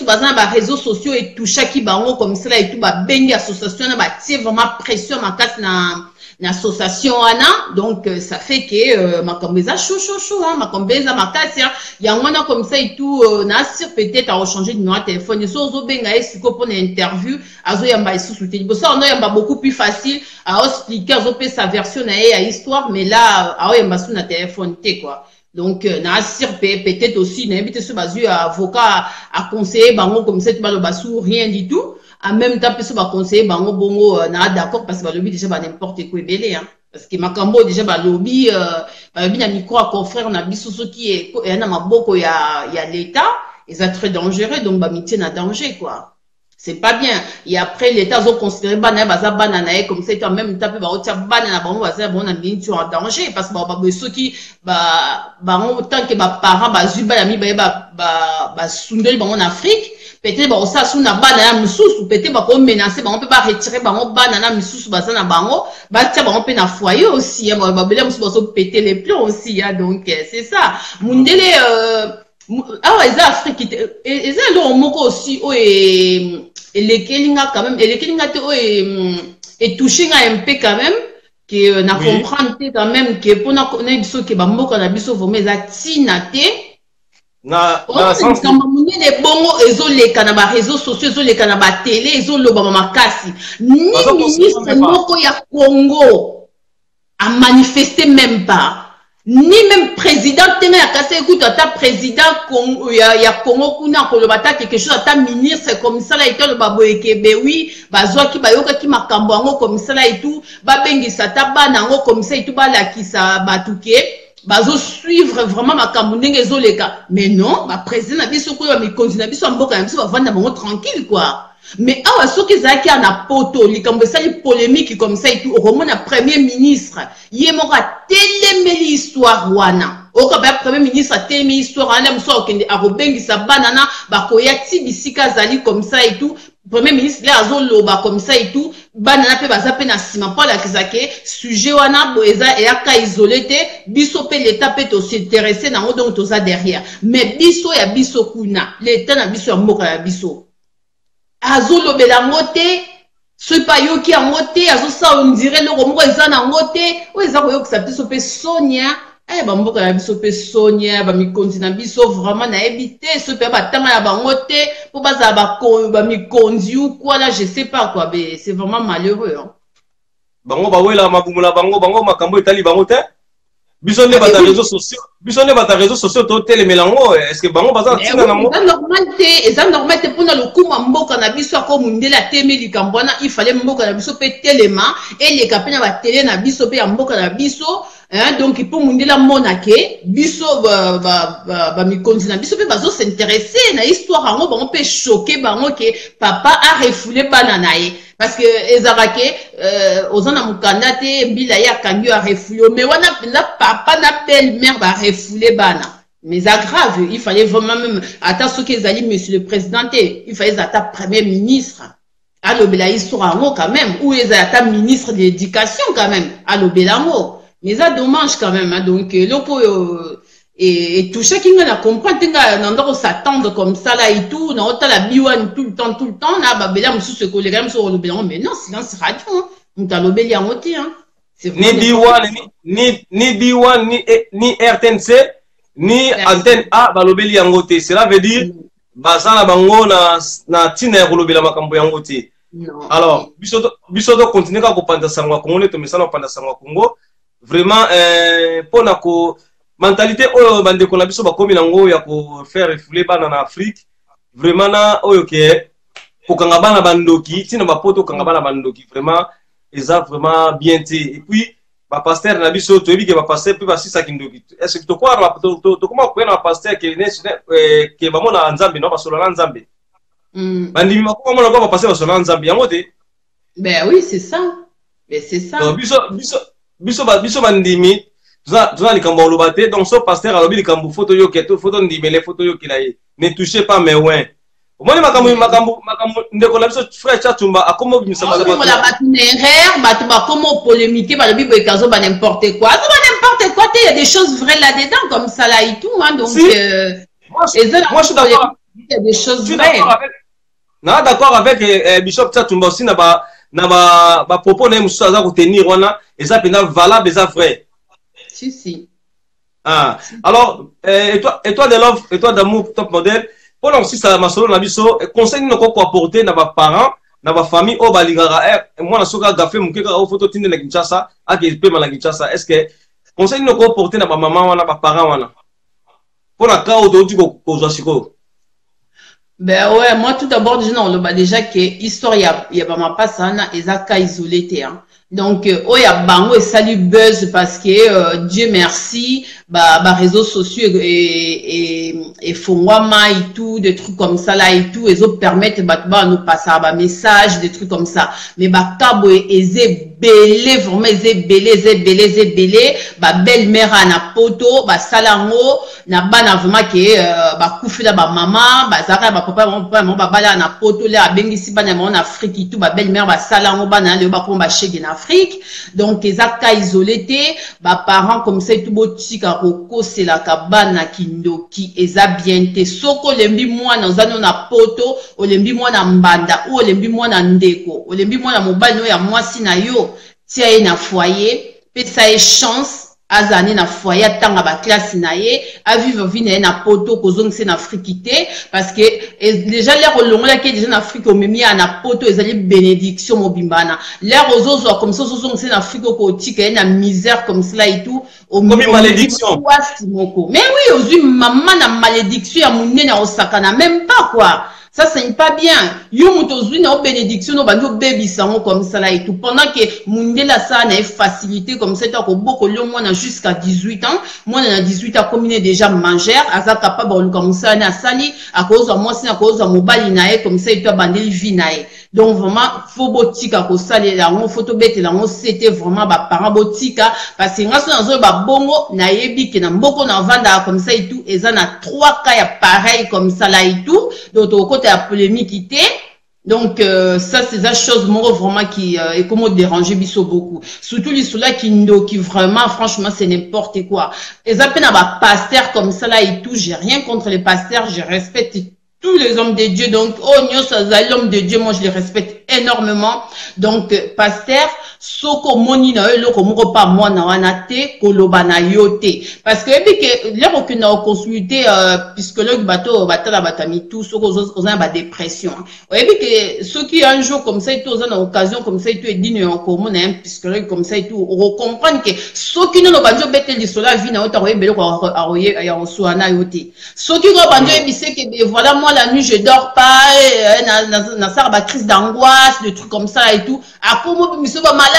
bazana ba réseaux sociaux et tout chaque bango comme ça et tout ba bengi association na ba tie vraiment pression makasi na association ana donc ça fait que makambeza chaud hein makambeza makasi yango na comme ça et tout na sur peut-être à changer de numéro de téléphone so zo benga esiko pour une interview azo yamba isusu te bo ça on yamba beaucoup plus facile à expliquer azo pe sa version na ya histoire mais là a yamba sur na téléphone te quoi. Donc, na sur peut-être aussi, na invité ce basu avocat à conseiller bango comme ça, tu vas le basou, rien du tout. En même temps, peut-être va conseiller bango bongo, na d'accord parce que le lobby déjà va n'importe quoi belé, hein. Parce que Makambo déjà va lobby, na micro à confrère, on a bisou qui est, et na maboko y a l'État, et ça très dangereux, donc ba mitié na danger quoi. C'est pas bien. Et après, l'État a considéré banana comme ça, et en même temps, bah, banana, bon, en danger, parce que, ceux qui, tant que, parents, zuba, ami, sundel, en Afrique, peut-être, ça, sous na banana, moussous, peut-être, on menacer, on peut pas retirer, banana, moussous, na bango, tiens, on peut na foyer aussi, péter les plombs aussi, donc, c'est ça. Mundele, ah ouais, ça Afrique et ça le moko aussi et les kelinga quand même et les kelinga et touché un peu quand même que na comprendre quand même que pour na connaître biso que ba moko na biso vraiment za tinate na sens que les bongo ezoleka na ba réseaux sociaux ezoleka na ba télé ezoloba makasi ni ministre moko ya Congo a manifesté même pas. Ni même président tenait à casser écoute ta président il y a Congo kuna kolobata quelque chose ta ministre comme ça là et le babo ekebe oui bazwa ki bayoka ki makambo ngo comme ça là et tout ba bengisa ta bana ngo comme ça et tout ba la ki sa batuke bazo suivre vraiment makambo ndenge zoleka mais non ba président na biso ko mi continue biso mboka na biso ba vanda bango tranquille quoi. Mais awa soki zaki ana poto likambo sali polémique comme ça et tout au moins na premier ministre yemoka telemeli histoire wana oka ba premier ministre telemeli histoire wana mso okende akobengisa banana bakoya ti bisika zali comme ça et tout premier ministre là azoloba comme ça et tout banana pe baza pe na sima pa la kizake sujet wana boeza et aka isolé te biso pe l'état peut s'intéresser na ngo donc toza derrière mais biso ya biso kuna l'état na biso ya mboka ya biso Azo belangote, ce payo qui a moté, azo ça on dirait le romo ezan a moté, ou ezan koyo que ça peut pe Sonia, bambo ka biso pe Sonia, ba mi kontina biso vraiment na éviter ce pe ba tama ya bangote, pour ba za ba mi kondi ou quoi là, je sais pas quoi, mais c'est vraiment malheureux hein.
Bango ba wela mabumula bango makambo etali bangote. Biso ne bata réseaux sociaux to télé melango est-ce que bango baza tina nango
c'est normal te pona le kuma mboka na biso ko mundela temeli kambwana il fallait mboka na biso pe telema et les kapena ba télé na biso pe mboka na biso hein donc pour mundela monake biso ba mi continue biso pe bazo s'intéresser na histoire ngo bango pe choquer bango que papa a refoulé bananae parce que ezarake ozana mukanda te mbila ya kangi a refoulé mais wana papa na belle-mère va refouler bana mais ça grave il fallait vraiment même attends ce qu'ils allaient monsieur le président il fallait attendre premier ministre à l'obéla histoire quand même ou ils attendent ministre de l'éducation quand même à l'obéla mais ça dommage quand même hein, donc le et tout chacun a comprendre n'en s'attendre comme ça là et tout non t'as la biwan tout le temps là babela monsieur ce collègue sur l'obéla mais non silence radio on t'a l'obéla moté hein.
Ni D1, ni D1, ni RTNC, ni antenne A, balobeli yangote. Cela veut dire, bazana bango na tina ya kolobela makambo yangote. Alors, bisoto continue à kopanda sangwa Congo, ne tombe sana kopanda sangwa Congo. Vraiment, pour na ko mentalité oyo bande ko na biso ba komi nango ya ko faire refouler bana na Afrique. Vraiment na oyo ke kokanga bana bandoki, tina ba poto kokanga bana bandoki. Vraiment, ils ont vraiment bien été. Et puis, ba pasteur na biso to ebi ke ba pasteur puis ba sisa kindoki. Est-ce que to quoi to comment ko na pasteur ke ba mona nzambe no ba solo na nzambe. Bandimi makoma mona ko ba pasteur ba solo na nzambe yango te.
Ben oui, c'est ça. Mais c'est ça.
Donc biso bandimi tu likambo lobate donc so pasteur alobi likambo photo yo keto photo ndimele photo yo kilaye. Ne touchez pas mes ouins. Moi makambo ndeko la biso frère Chatumba akomo bimisa ba
ba erreur ba comment polémiquer ba lobi boyekazo ba n'importe quoi. Ça ba n'importe quoi, il y a des choses vraies là-dedans comme ça là et tout hein donc
moi je suis d'accord.
Il y a des choses vraies.
D'accord avec Bishop Chatumba aussi na ba propos na musu za ko tenir wana et ça pena valable et ça vrai.
Si.
Ah alors et toi de love et toi d'amour top modèle pour aussi ça ma solo na biso conseil nous ko apporter na ba parents na ba famille o balingara moi na soka gafe mukeka o photo tinde na Kinshasa ake pe na Kinshasa est-ce que conseil nous ko apporter na ba maman wana ba parents wana pour la cas aujourd'hui ko zo siko.
Ben ouais, moi tout d'abord déjà que histoire y a pas ma passe ça et ça cas isolé hein. Donc oh y a bango et salut buzz parce que Dieu merci bah réseaux sociaux et fongwama et tout des trucs comme ça là et tout ils permettent bah nous passer bah message des trucs comme ça mais bah cabo et belé vraiment belé bah belle-mère na poto bah salango na bana vraiment que bah koufila bah maman bah zaka bah papa mon bah bala na poto là bengisi bana en Afrique et tout bah belle-mère bah salango bana le bah comme bah chez en Afrique donc les actes isolés bah parents comme ça et tout botika roko c'est la cabane kindoki eza bien te soko lembi mwana ozano na poto olembi mwana mbanda ou olembi mwana ndeko olembi mwana mobali no ya mwasi na yo tia na foyer pe ça est chance azani na foyer tanga ba classe na ye a vivre vie na poto kozongise na Afrique té parce que déjà l'air olongola qui déjà na Afrique au memi na poto ezali bénédiction mobimbana l'air ozozo comme ça zongise na Afrique ko tika na misère comme cela et tout au
malédiction
mais oui aux maman na malédiction ya munene osakana même pas quoi. Ça c'est pas bien. Yo mutozui na bénédiction no bando baby sango comme ça là et tout pendant que mundela ça na facilité comme ça ko boko lo moi jusqu'à 18 ans, moi na 18 ans comme il est déjà mangeur, aza capable comme ça na sali à cause de moi c'est à cause de mobile na comme ça et toi bandeli vie na. Donc vraiment faut botika ko sali la on photo bête la on c'était vraiment ba parents botika parce que ngaso na zo ba bongo na yebi ke na mboko na vanda comme ça et tout et ça na 3 cas ya pareil comme ça là et tout donc la polémique donc ça c'est la chose vraiment qui est comment déranger biso beaucoup surtout les ceux-là qui vraiment franchement c'est n'importe quoi et ça peine à ba pasteur comme ça là et tout j'ai rien contre les pasteurs je respecte tous les hommes de Dieu donc l'homme de Dieu moi je les respecte énormément donc pasteur soko moni na eloko moko pa mwana wana te koloba na yo te parce que ebi ke lero que na consulter psychologue bato batala batami tout soko oza ba dépression ebi que ceux qui un jour comme ça et tout oza na occasion comme ça et tout edine en commun un psychologue comme ça et tout on comprendre que ceux qui no banjo bete lisola vie na ota oyebele ko aroye ya oswana yo te ceux qui go banjo ebise que voilà moi la nuit je dors pas na ça ba crise d'angoisse des trucs comme ça et tout à comment miso ba malade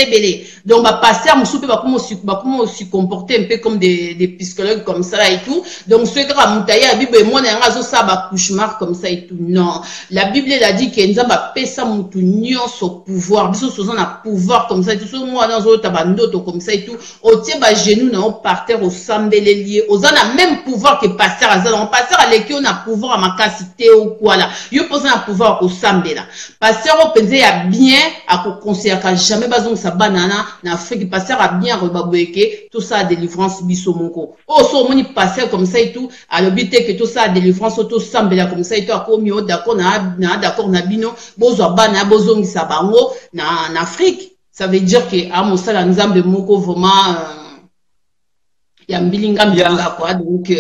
belé donc bah passer à mon souper bah comment aussi comporter un peu comme des psychologues comme ça là et tout donc ce que ramutaye la Bible moi na ngazo ça ba cauchemar comme ça et tout non la Bible elle a dit que nzamba pesa mutu nyonso pouvoir biso sozo na pouvoir comme ça et tout so moi dans zo tabandoto comme ça et tout au tie ba genou na par terre au sambele lié aux a même pouvoir que pasteur azala on pasteur à l'équipe on a pouvoir à ma capacité ou quoi là yo pose un pouvoir au sambela pasteur au penser à bien à conseiller à jamais besoin ça banana na Afrique pasteur a bien rebaboueke tout ça délivrance biso moko oh so moni pasteur comme ça et tout à l'obité que tout ça délivrance auto sambela comme ça et tout a commis d'accord na d'accord na bino bozo bana bozongi sa bango na Afrique Ça veut dire que à Moussala Nzambe Moko vraiment Yambilinga Mbinga quoi. Donc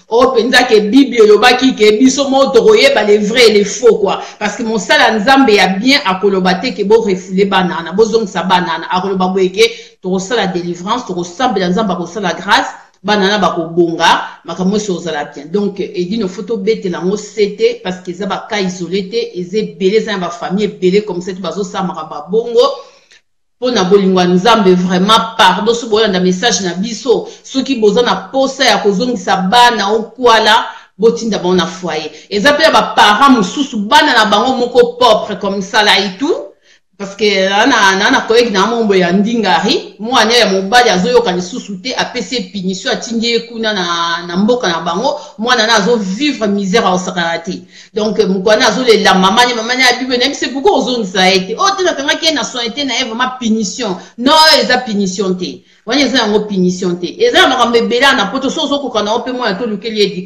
oh penza que Bible lobaki que biso mo toroye ba les vrais et les faux quoi. Parce que Moussala Nzambe a bien à kolobate que bo refoulé banana, bozong sa banana, a koloba boyeke to la délivrance, to ressemble Nzamba ko la grâce, banana ba ko bonga, makamo so la bien. Donc et dit nos photos bête la mo c'était parce que ça ba ka isolé té, et belé ça ba famille belé comme ça tu bazo sa maraba bongo. Pona bolingwa Nzambe vraiment pardon so bola na message na biso ceux qui boza na posa ya kozongisa bana okwala botinda bona foyer eza pe ba parents mususu bana na bango moko propre comme ça là et tout parce que na collègue na mombo ya ndingari mwana ya mobali azoyoka lisusu te apesi punition atingi kuna na mboka na bango mwana na azo vivre misère au sakarati donc mukwana azo le la maman ya bible na c'est pourquoi ozoni ça a été oh te na kanga ki na sointé na vraiment punition non eza punition te wanya eza ngo punition te eza makambe bela na poto so ko kana ope mwana to lukeli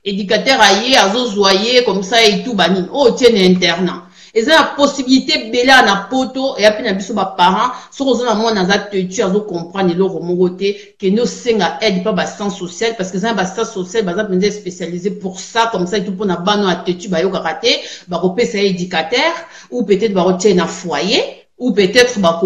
éducateur aye azo zoyer comme ça et tout bani oh tiene internat. Et ça la possibilité bela na poto et après na biso ba parents so ko na mona za tu azo comprendre le romogoté que no senga aide pas ba sens social parce que ça ba sens social ba za penza spécialisé pour ça comme ça et tout pour na bano a tetu ba yo karaté ba ko pesa éducateur ou peut-être ba retirer na foyer ou peut-être ba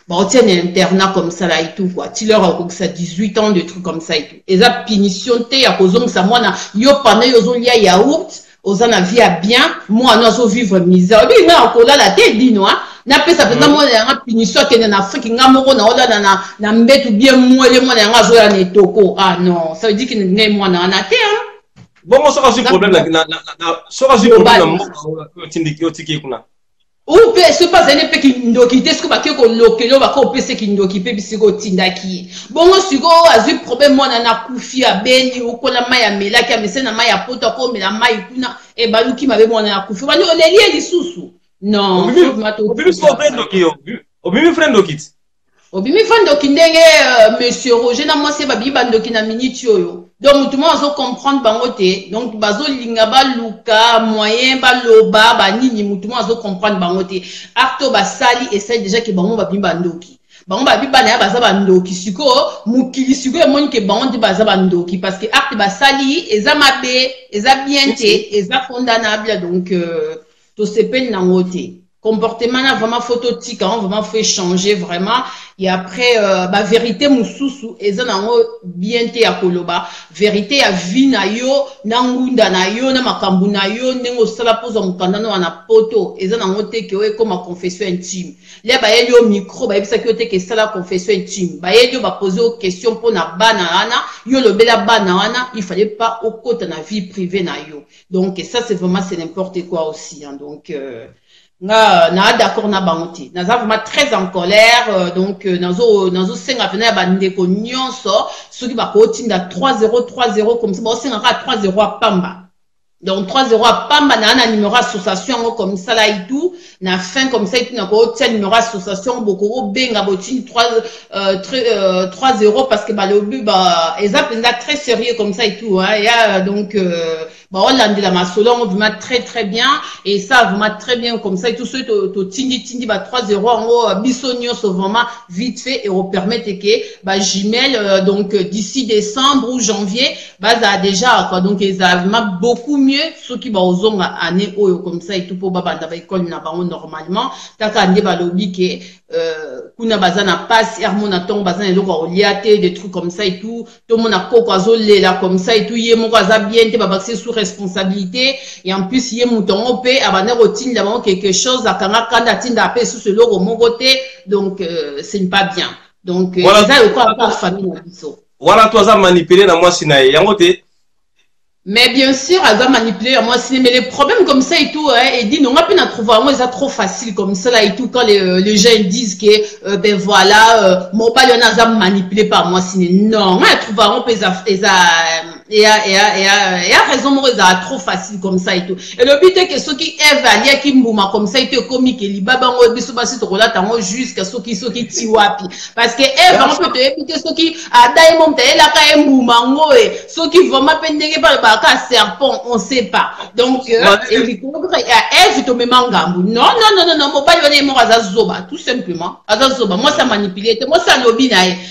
retirer un internat comme ça là et tout quoi tu leur a ça 18 ans de trucs comme ça et tout et ça punition te ya kozong ça mona yo pendant yo zo lia yaourt ozana vie à bien moi nous zo vivre misère bi nga akola la te dino na pesa pesa moi na punition que na Afrique nga moko na ola na mbetu bien moi le moi nga zo ya netoko ah non ça veut dire que ngai moi na te
bon moi ça va sur problème na ça va sur problème tindiki otiki kuna
ou peut se pas ene pe kindoki te ce que ba ke ko lokelo ba ko pese kindoki pe bisiko tindaki bongo siko azu problème moi na kufi abeni ukola maya melaki amesena maya poto ko mela mai kuna e baluki mabe moi na kufi bani olelie lisusu non
obimi friend okit
obimi friend okindenge monsieur Roger na moi c'est babi bandoki na minute yoyo donc tout le monde va comprendre bangote donc bazo linga ba luka moyen ba loba ba nini tout le monde va comprendre bangote acto ba sali essaie déjà que bango ba bimba ndoki bango ba bimba na baza ba ndoki siko mukili siko e moni ke bango de baza ba ndoki parce que acte ba sali eza mabe eza bien te eza condamnable donc to sepel na ngote comportement na vraiment phototique on vraiment fait changer vraiment et après ba vérité mususu eza nango bien te ya koloba vérité ya vie na yo na ngunda na yo na makambu na yo ndenge sala poza mukanda na wana poto eza nango te ke comme confession intime les ba yeli au micro ba yebisa ke te ke sala confession intime ba yeli ba poser aux questions pour na bana ana yo lobela bana ana il fallait pas au côté na vie privée na yo donc ça c'est vraiment c'est n'importe quoi aussi hein, donc na d'accord na bangote na za vraiment très en colère donc nazo senga pena ba ndeko nyonso soki ba ko tinda 3-0 comme ça ba senga ka 3-0 à Pamba donc 3-0 à Pamba na numéro association comme ça là et tout na fin comme ça et tout na ko tia numéro association boko benga botini 3-0 parce que ba le but ba exemple très sérieux comme ça et tout hein il y a donc on l'a dit la masolon vraiment très bien et ça vraiment très bien comme ça et tout ce to tindi ba 3-0 en haut bisonio so vraiment vite fait et on permet que ba jumelle donc d'ici décembre ou janvier bah ça déjà quoi donc ils a vraiment beaucoup mieux ceux qui ba ozonga année comme ça et tout pour baba da ba école na bango normalement taka ande ba lobi que kuna bazana passe harmona ton bazana eloko oliate des trucs comme ça et tout tout mon akoko azolela comme ça et tout yé moko aza bien te ba sous responsabilité et en plus yé mouton op abane routine d'abord quelque chose à kanga kanda tinda pe sous ce logo mon côté donc c'est pas bien donc
voilà,
ça quoi pas famille na biso
voilà toi ça manipuler na moi sinaye yango te.
Mais bien sûr, elle va manipuler moi aussi. Mais les problèmes comme ça et tout, hein, et dit, non, on a pu en trouver, moi, c'est trop facile comme ça là et tout, quand les gens disent que, ben voilà, mon père, il y en a manipulé par moi, sinon, non, on a trouvé, on peut, et a raison, moi, c'est trop facile comme ça et tout. Et le but est que ceux qui évaluent, qui m'bouma comme ça, et tout, comique, et libaba, on biso basi to relate, on jusqu'à ceux qui tiwapi. Parce que, on peut te éviter ceux qui, a daïmon, t'es là, quand m'bouma, ceux qui vont m'appeler par baka serpent, on sait pas. Donc, Eve, tu me mangambu. Non, mobile, on est mort à Zoba, tout simplement. À Zoba, moi, ça manipulé, moi, ça lobby,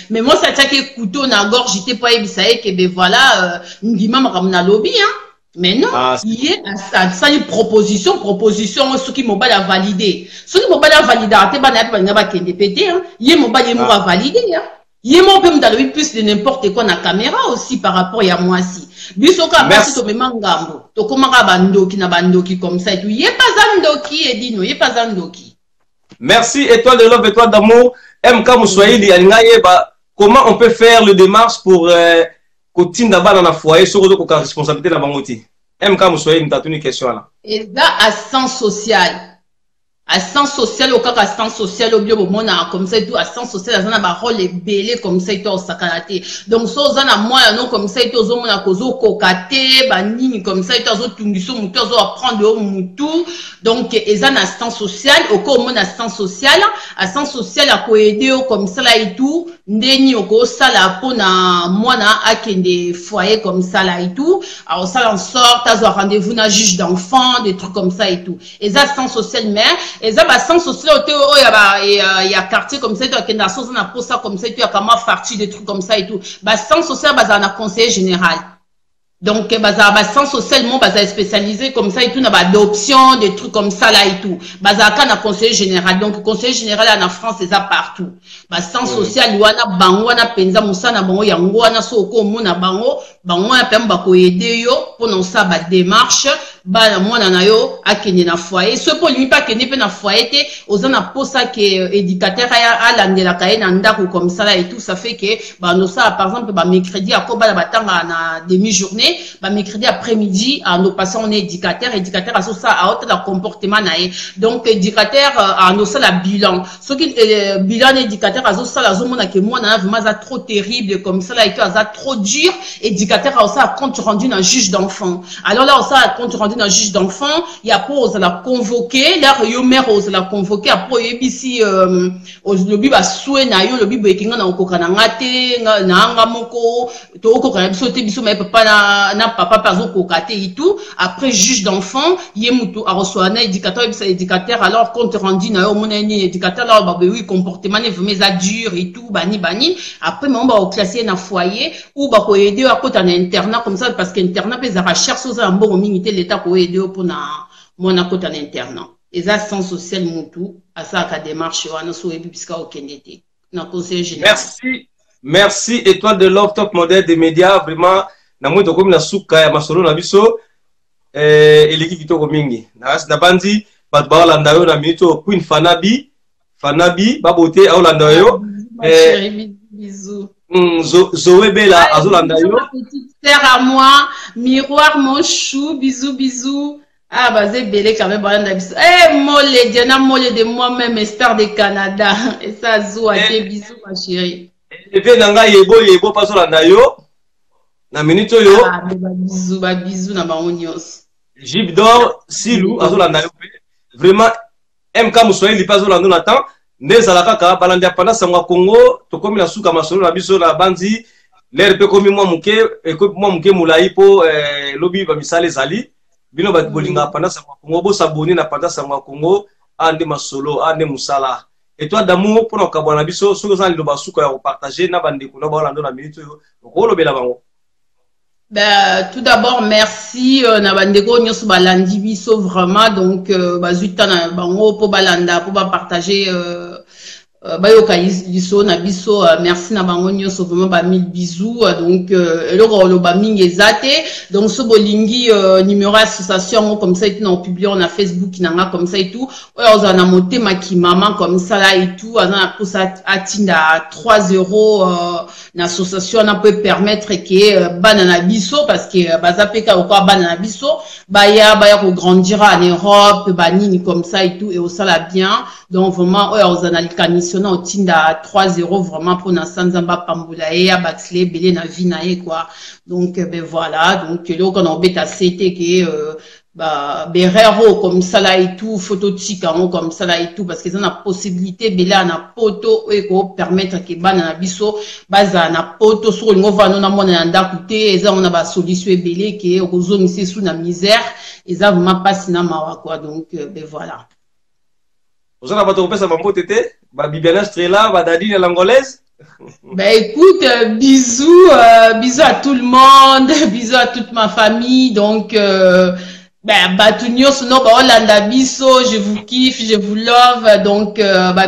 mais moi, ça tient que couteau na gorge, j'étais pas ébisaï, que ben voilà, n'dima maramna lobby, hein. Mais non, il y a ça une proposition, ce qui mobile a validé. Ce qui mobile a validé, il y a mobile a validé, hein. Il y a mon peu de plus de n'importe quoi na caméra aussi par rapport à moi si. Bisoka parce que me mangambo. To komanga bandoki na bandoki comme ça et tout. Il y a pas zandoki et dino, il y a pas zandoki.
Merci étoile de love, étoile d'amour. MK Mouswahili comment on peut faire le démarche pour kotinda bana na foyer sur la responsabilité de la bangoti. MK Mouswahili t'as une question là.
Et là assistance sociale. Assistance sociale au cas assistance sociale au bio mona comme ça et tout assistance sociale ça na ba rôle belé comme ça et tout sakanate donc so za na moi non comme ça et tout zo mona kozo kokate ba nini comme ça et tout zo tungiso mutu zo apprendre au mutu donc eza na assistance sociale au cas mona assistance sociale a ko aider comme ça là et tout ndeni oko sala pona mwana akende foyer comme ça là et tout alors ça en sort tazo rendez-vous na juge d'enfant des trucs comme ça et tout eza assistance sociale mais et ça va sans social il y a quartier comme ça il y a chose on a pour ça comme ça il y a comment partie des trucs comme ça et tout bah sans social bah on a conseiller général donc bah sans socialement bah spécialisé comme ça et tout on a adoption des trucs comme ça là et tout bah ça on a conseiller général donc conseiller général en France c'est ça partout bah sans social wana bango wana penza musana bango yango wana soko mona bango wana pemba ko aider yo pour non ça bah démarche bah moi na yo akende na foyer ce pour lui pas kende pe na foyer te ozana posa que éducateur a landela kaye na ndako comme ça là et tout ça fait que bah no ça par exemple bah mercredi à ko ba batanga na demi-journée bah mercredi après-midi à nos patients on est éducateur à ça à autre la comportement na donc éducateur à nos ça la bilan ce qui bilan éducateur à ça la zone que moi na vraiment ça trop terrible comme ça là et tout ça trop dur éducateur à ça compte rendu na juge d'enfant alors là ça compte rendu un juge d'enfant, il y a pour la convoquer, là yo mère ose la convoquer après ici le biba soué na yo le biba ekinga na okokana ngate na anga moko to okokana biso te biso mais papa na papa pazo kokate et tout après juge d'enfant yé mutu a reçoit na éducateur alors compte rendu na yo mona ni éducateur là ba oui comportement ne veut mais ça dur et tout bani après on va au classer na foyer ou ba ko aider à côté en internat comme ça parce qu'internat pèse à recherche aux un bon minité l'état pour aider pour na mon côté en internat et ça sans social mutu à ça ka démarche wana so ebi puisque au kendete na conseil général.
Merci étoile de love top modèle des médias vraiment na moi to comme na suka ya masolo na biso eleki kitoko mingi na bandi bat ba landa yo na minito Queen Fanabi babote a landa yo
bisous
Zoé Bella azolanda yo
petite sœur à moi miroir mon chou bisous ah bah c'est belé quand même balanda bisous molé Diana molé de moi-même star de Canada et ça zoa bisous ma chérie
et bien nanga yebo pas zolanda yo na minute yo
ah bisous na bango nyos
Gibdor Silou azolanda yo vraiment MK Mouswahili pas zolanda na temps ndeza kaka balanda pendant sangwa Congo to komi na suka masolo na biso na bandi l'air pe komi mwa muke mulai po lobby ba misale zali bino ba bolinga pendant sangwa Congo bo saboni na pendant sangwa Congo ande masolo ande musala et toi d'amour pour ka bwana biso soko za liloba suka ya partager na bande ko na balanda na minute ko lobela bango.
Ben, tout d'abord, merci na bandeko nyos balandi biso vraiment donc bazuta na bango po balanda po ba partager bayoka liso na biso merci na bango nyos vraiment ba 1000 bisous donc eloko lo ba mingi ezate donc so bolingi numéro association comme ça et tout on publie on a Facebook nanga comme ça et tout on a monté maki maman comme ça là et tout on a pour ça atinda 3 € na association on peut permettre que banana biso parce que bazapeka ou quoi banana biso baya ko grandira en Europe banini comme ça et tout et au ça la bien donc vraiment on a le au tinda 3 € vraiment pour na sanzamba pambula et à baxlé belé na vinae quoi donc ben voilà donc là quand on bêta c'était que berero comme ça là et tout, photo chikamo comme ça là et tout, parce qu'ils ont la possibilité de là na poto et ko permettre que bana na biso baza na poto sur le ngova non na mona nda coûter et on a ba solution belé que ozongisi sous na misère et ça vraiment pas sina mawa quoi, donc ben voilà.
Vous en avez pas ça mambo tété ba bibiana strela ba dadine l'angolaise.
Ben écoute, bisous à tout le monde, bisous à toute ma famille, donc ben, Batunio, sinon, Olanda Biso, je vous kiffe, je vous love, donc,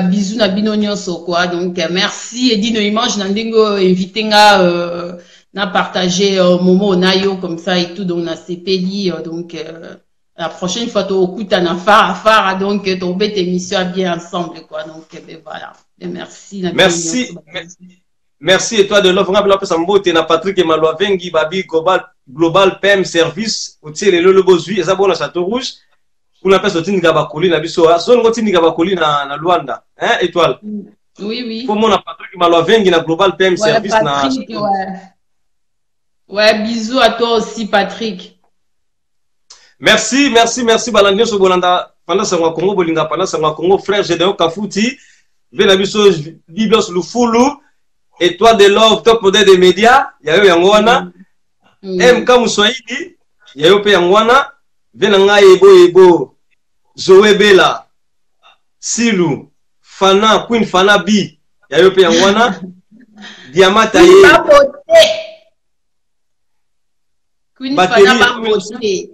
bisous na binonio so, quoi, donc, merci, et dino image, n'andingo, invité na partager, Momo, Nayo, comme ça et tout, donc, na CPLI, donc, la prochaine fois, tu écoutes na phare, donc, ton bête émission bien ensemble, quoi, donc, ben, voilà, et merci,
merci, et toi de l'offre, on a sambo, t'es na Patrick et Maloa Vengi, Babi, Global PM Service, au tiers le bozui, et ça bon à Château Rouge, on appelle ce Tini Gabakoli, na biso, son Tini Gabakoli na Luanda, hein, étoile.
Oui.
Pour moi, on a Patrick et Maloa Vengi, na Global PM Service,
Patrick, ouais, bisous à toi aussi, Patrick.
Merci, Balandio, so Bolanda, pendant ce Congo, Bolinga, pendant ce Congo, frère Gédéon Kafouti, Venabiso, Biblos Lufoulou, et toi de love, top modèle des médias, il y a eu un wana. MK Moussoaïdi, Yayope Yangwana, Venanga Ebo, Zoé Bella, Silou, Fana, Queen Fana B, Yayope Yangwana, Diamata
Queen Fana B.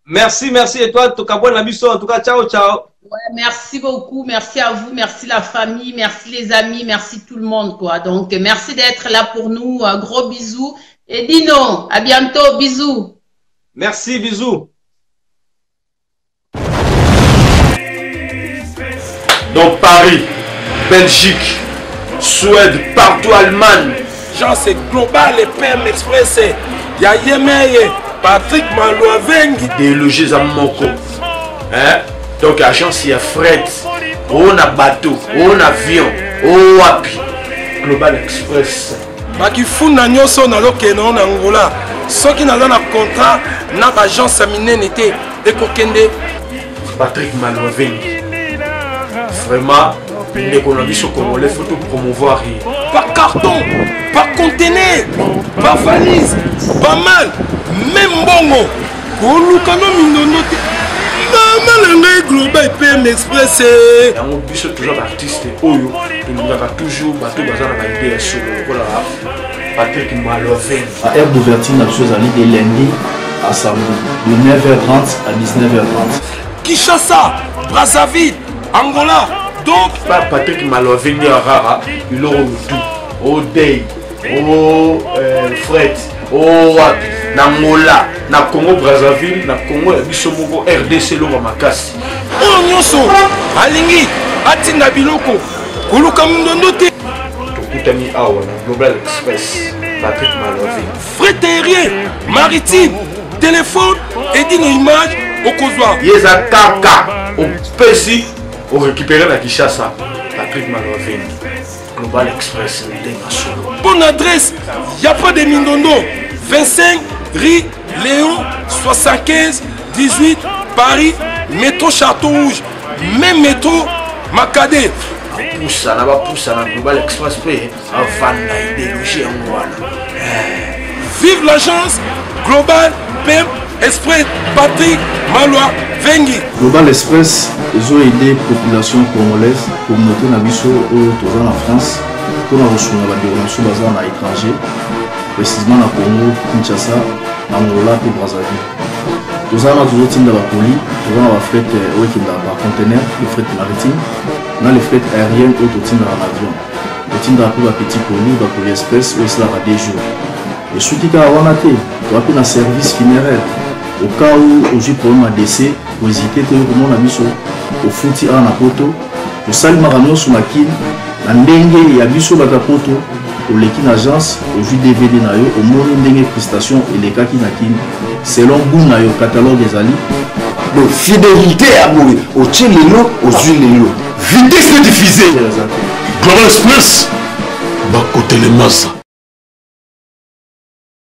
Merci, et toi, Tokabon Nabiso, en tout cas, ciao.
Ouais, merci beaucoup, merci à vous, merci la famille, merci les amis, merci tout le monde, quoi. Donc, merci d'être là pour nous, un gros bisou. Et Dino, à bientôt, bisous.
Merci, bisous.
Donc Paris, Belgique, Suède, partout Allemagne.
Jean, c'est global et PM Express. Il y a Yemeye, Patrick Maloa Vengi.
Des logis à Moko. Hein? Donc agence, il y a fret, on a bateau, on a avion, on a Global Express.
Baki funa nyoso na lokeno na Angola. Soki na na contrat na agence minene te ekokende
Patrick Maloa Vengi. Vraiment, les Congolais congolais faut tout promouvoir.
Par carton, par conteneur, par valise, pas mal, même bongo. Kolukano mindono te. Global PM Express.
On peut toujours artiste Oyo. Il nous a toujours battu bazar à l'idée sur le Patrick Maloa Vengi.
À heure d'ouverture, la chose à l'idée lundi à samedi, de 9h30 à 19h30.
Kinshasa, Brazzaville, Angola. Donc,
Patrick Maloa Vengi à Rara, il aura tout. Au Day, au Fret, au Wapi. Na Angola, na Congo Brazzaville, na Congo Bisomoko RDC Loma Makasi.
Oh nyoso, alingi, atina biloko, koluka mundondo te.
Tokutami awa na Global Express, Patrick Maloa Vengi.
Fret aérien, maritime, téléphone, et d'une image au Kozwa.
Yeza kaka, au Pessi, au récupérer la Kinshasa, Patrick Maloa Vengi. Global Express,
bonne adresse, y a pas de Mindondo, 25 rue Léon 75 18 Paris, métro Château Rouge, même métro Macadé.
Poussa na Global Express avant d'idéologie en Rwanda.
Vive l'agence Global PM Express Patrick Maloa Vengi.
Global Express, ils ont aidé la population congolaise, communauté Nabiso en France, pour la recherche de la développement basée à l'étranger, précisément à Congo, Kinshasa, Angola et Brazzaville. Nous avons toujours de la colis, nous avons fret par conteneur, le fret maritime, nous avons les fret aériennes et tout dans l'avion. Nous avons pour petit colis, la colis express, où cela va des jours. Et ce qui est à Wanate, nous avons un service funéraire. Au cas où j'ai problème à décès, vous hésitez comment on a mis au fouti à Napoto, au Salimaranon sur la kin, la Ndenge et Abisso Batapoto, au Lekin Agence, au jus DVD Nayo, au Mono Ndenge Prestation et les Kaki Nakin, selon Bounayo, catalogue des Ali.
Donc, fidélité à mourir, au Tchelelo, aux huiles. Vitesse de diffuser.
Global Express, bah côté les masses.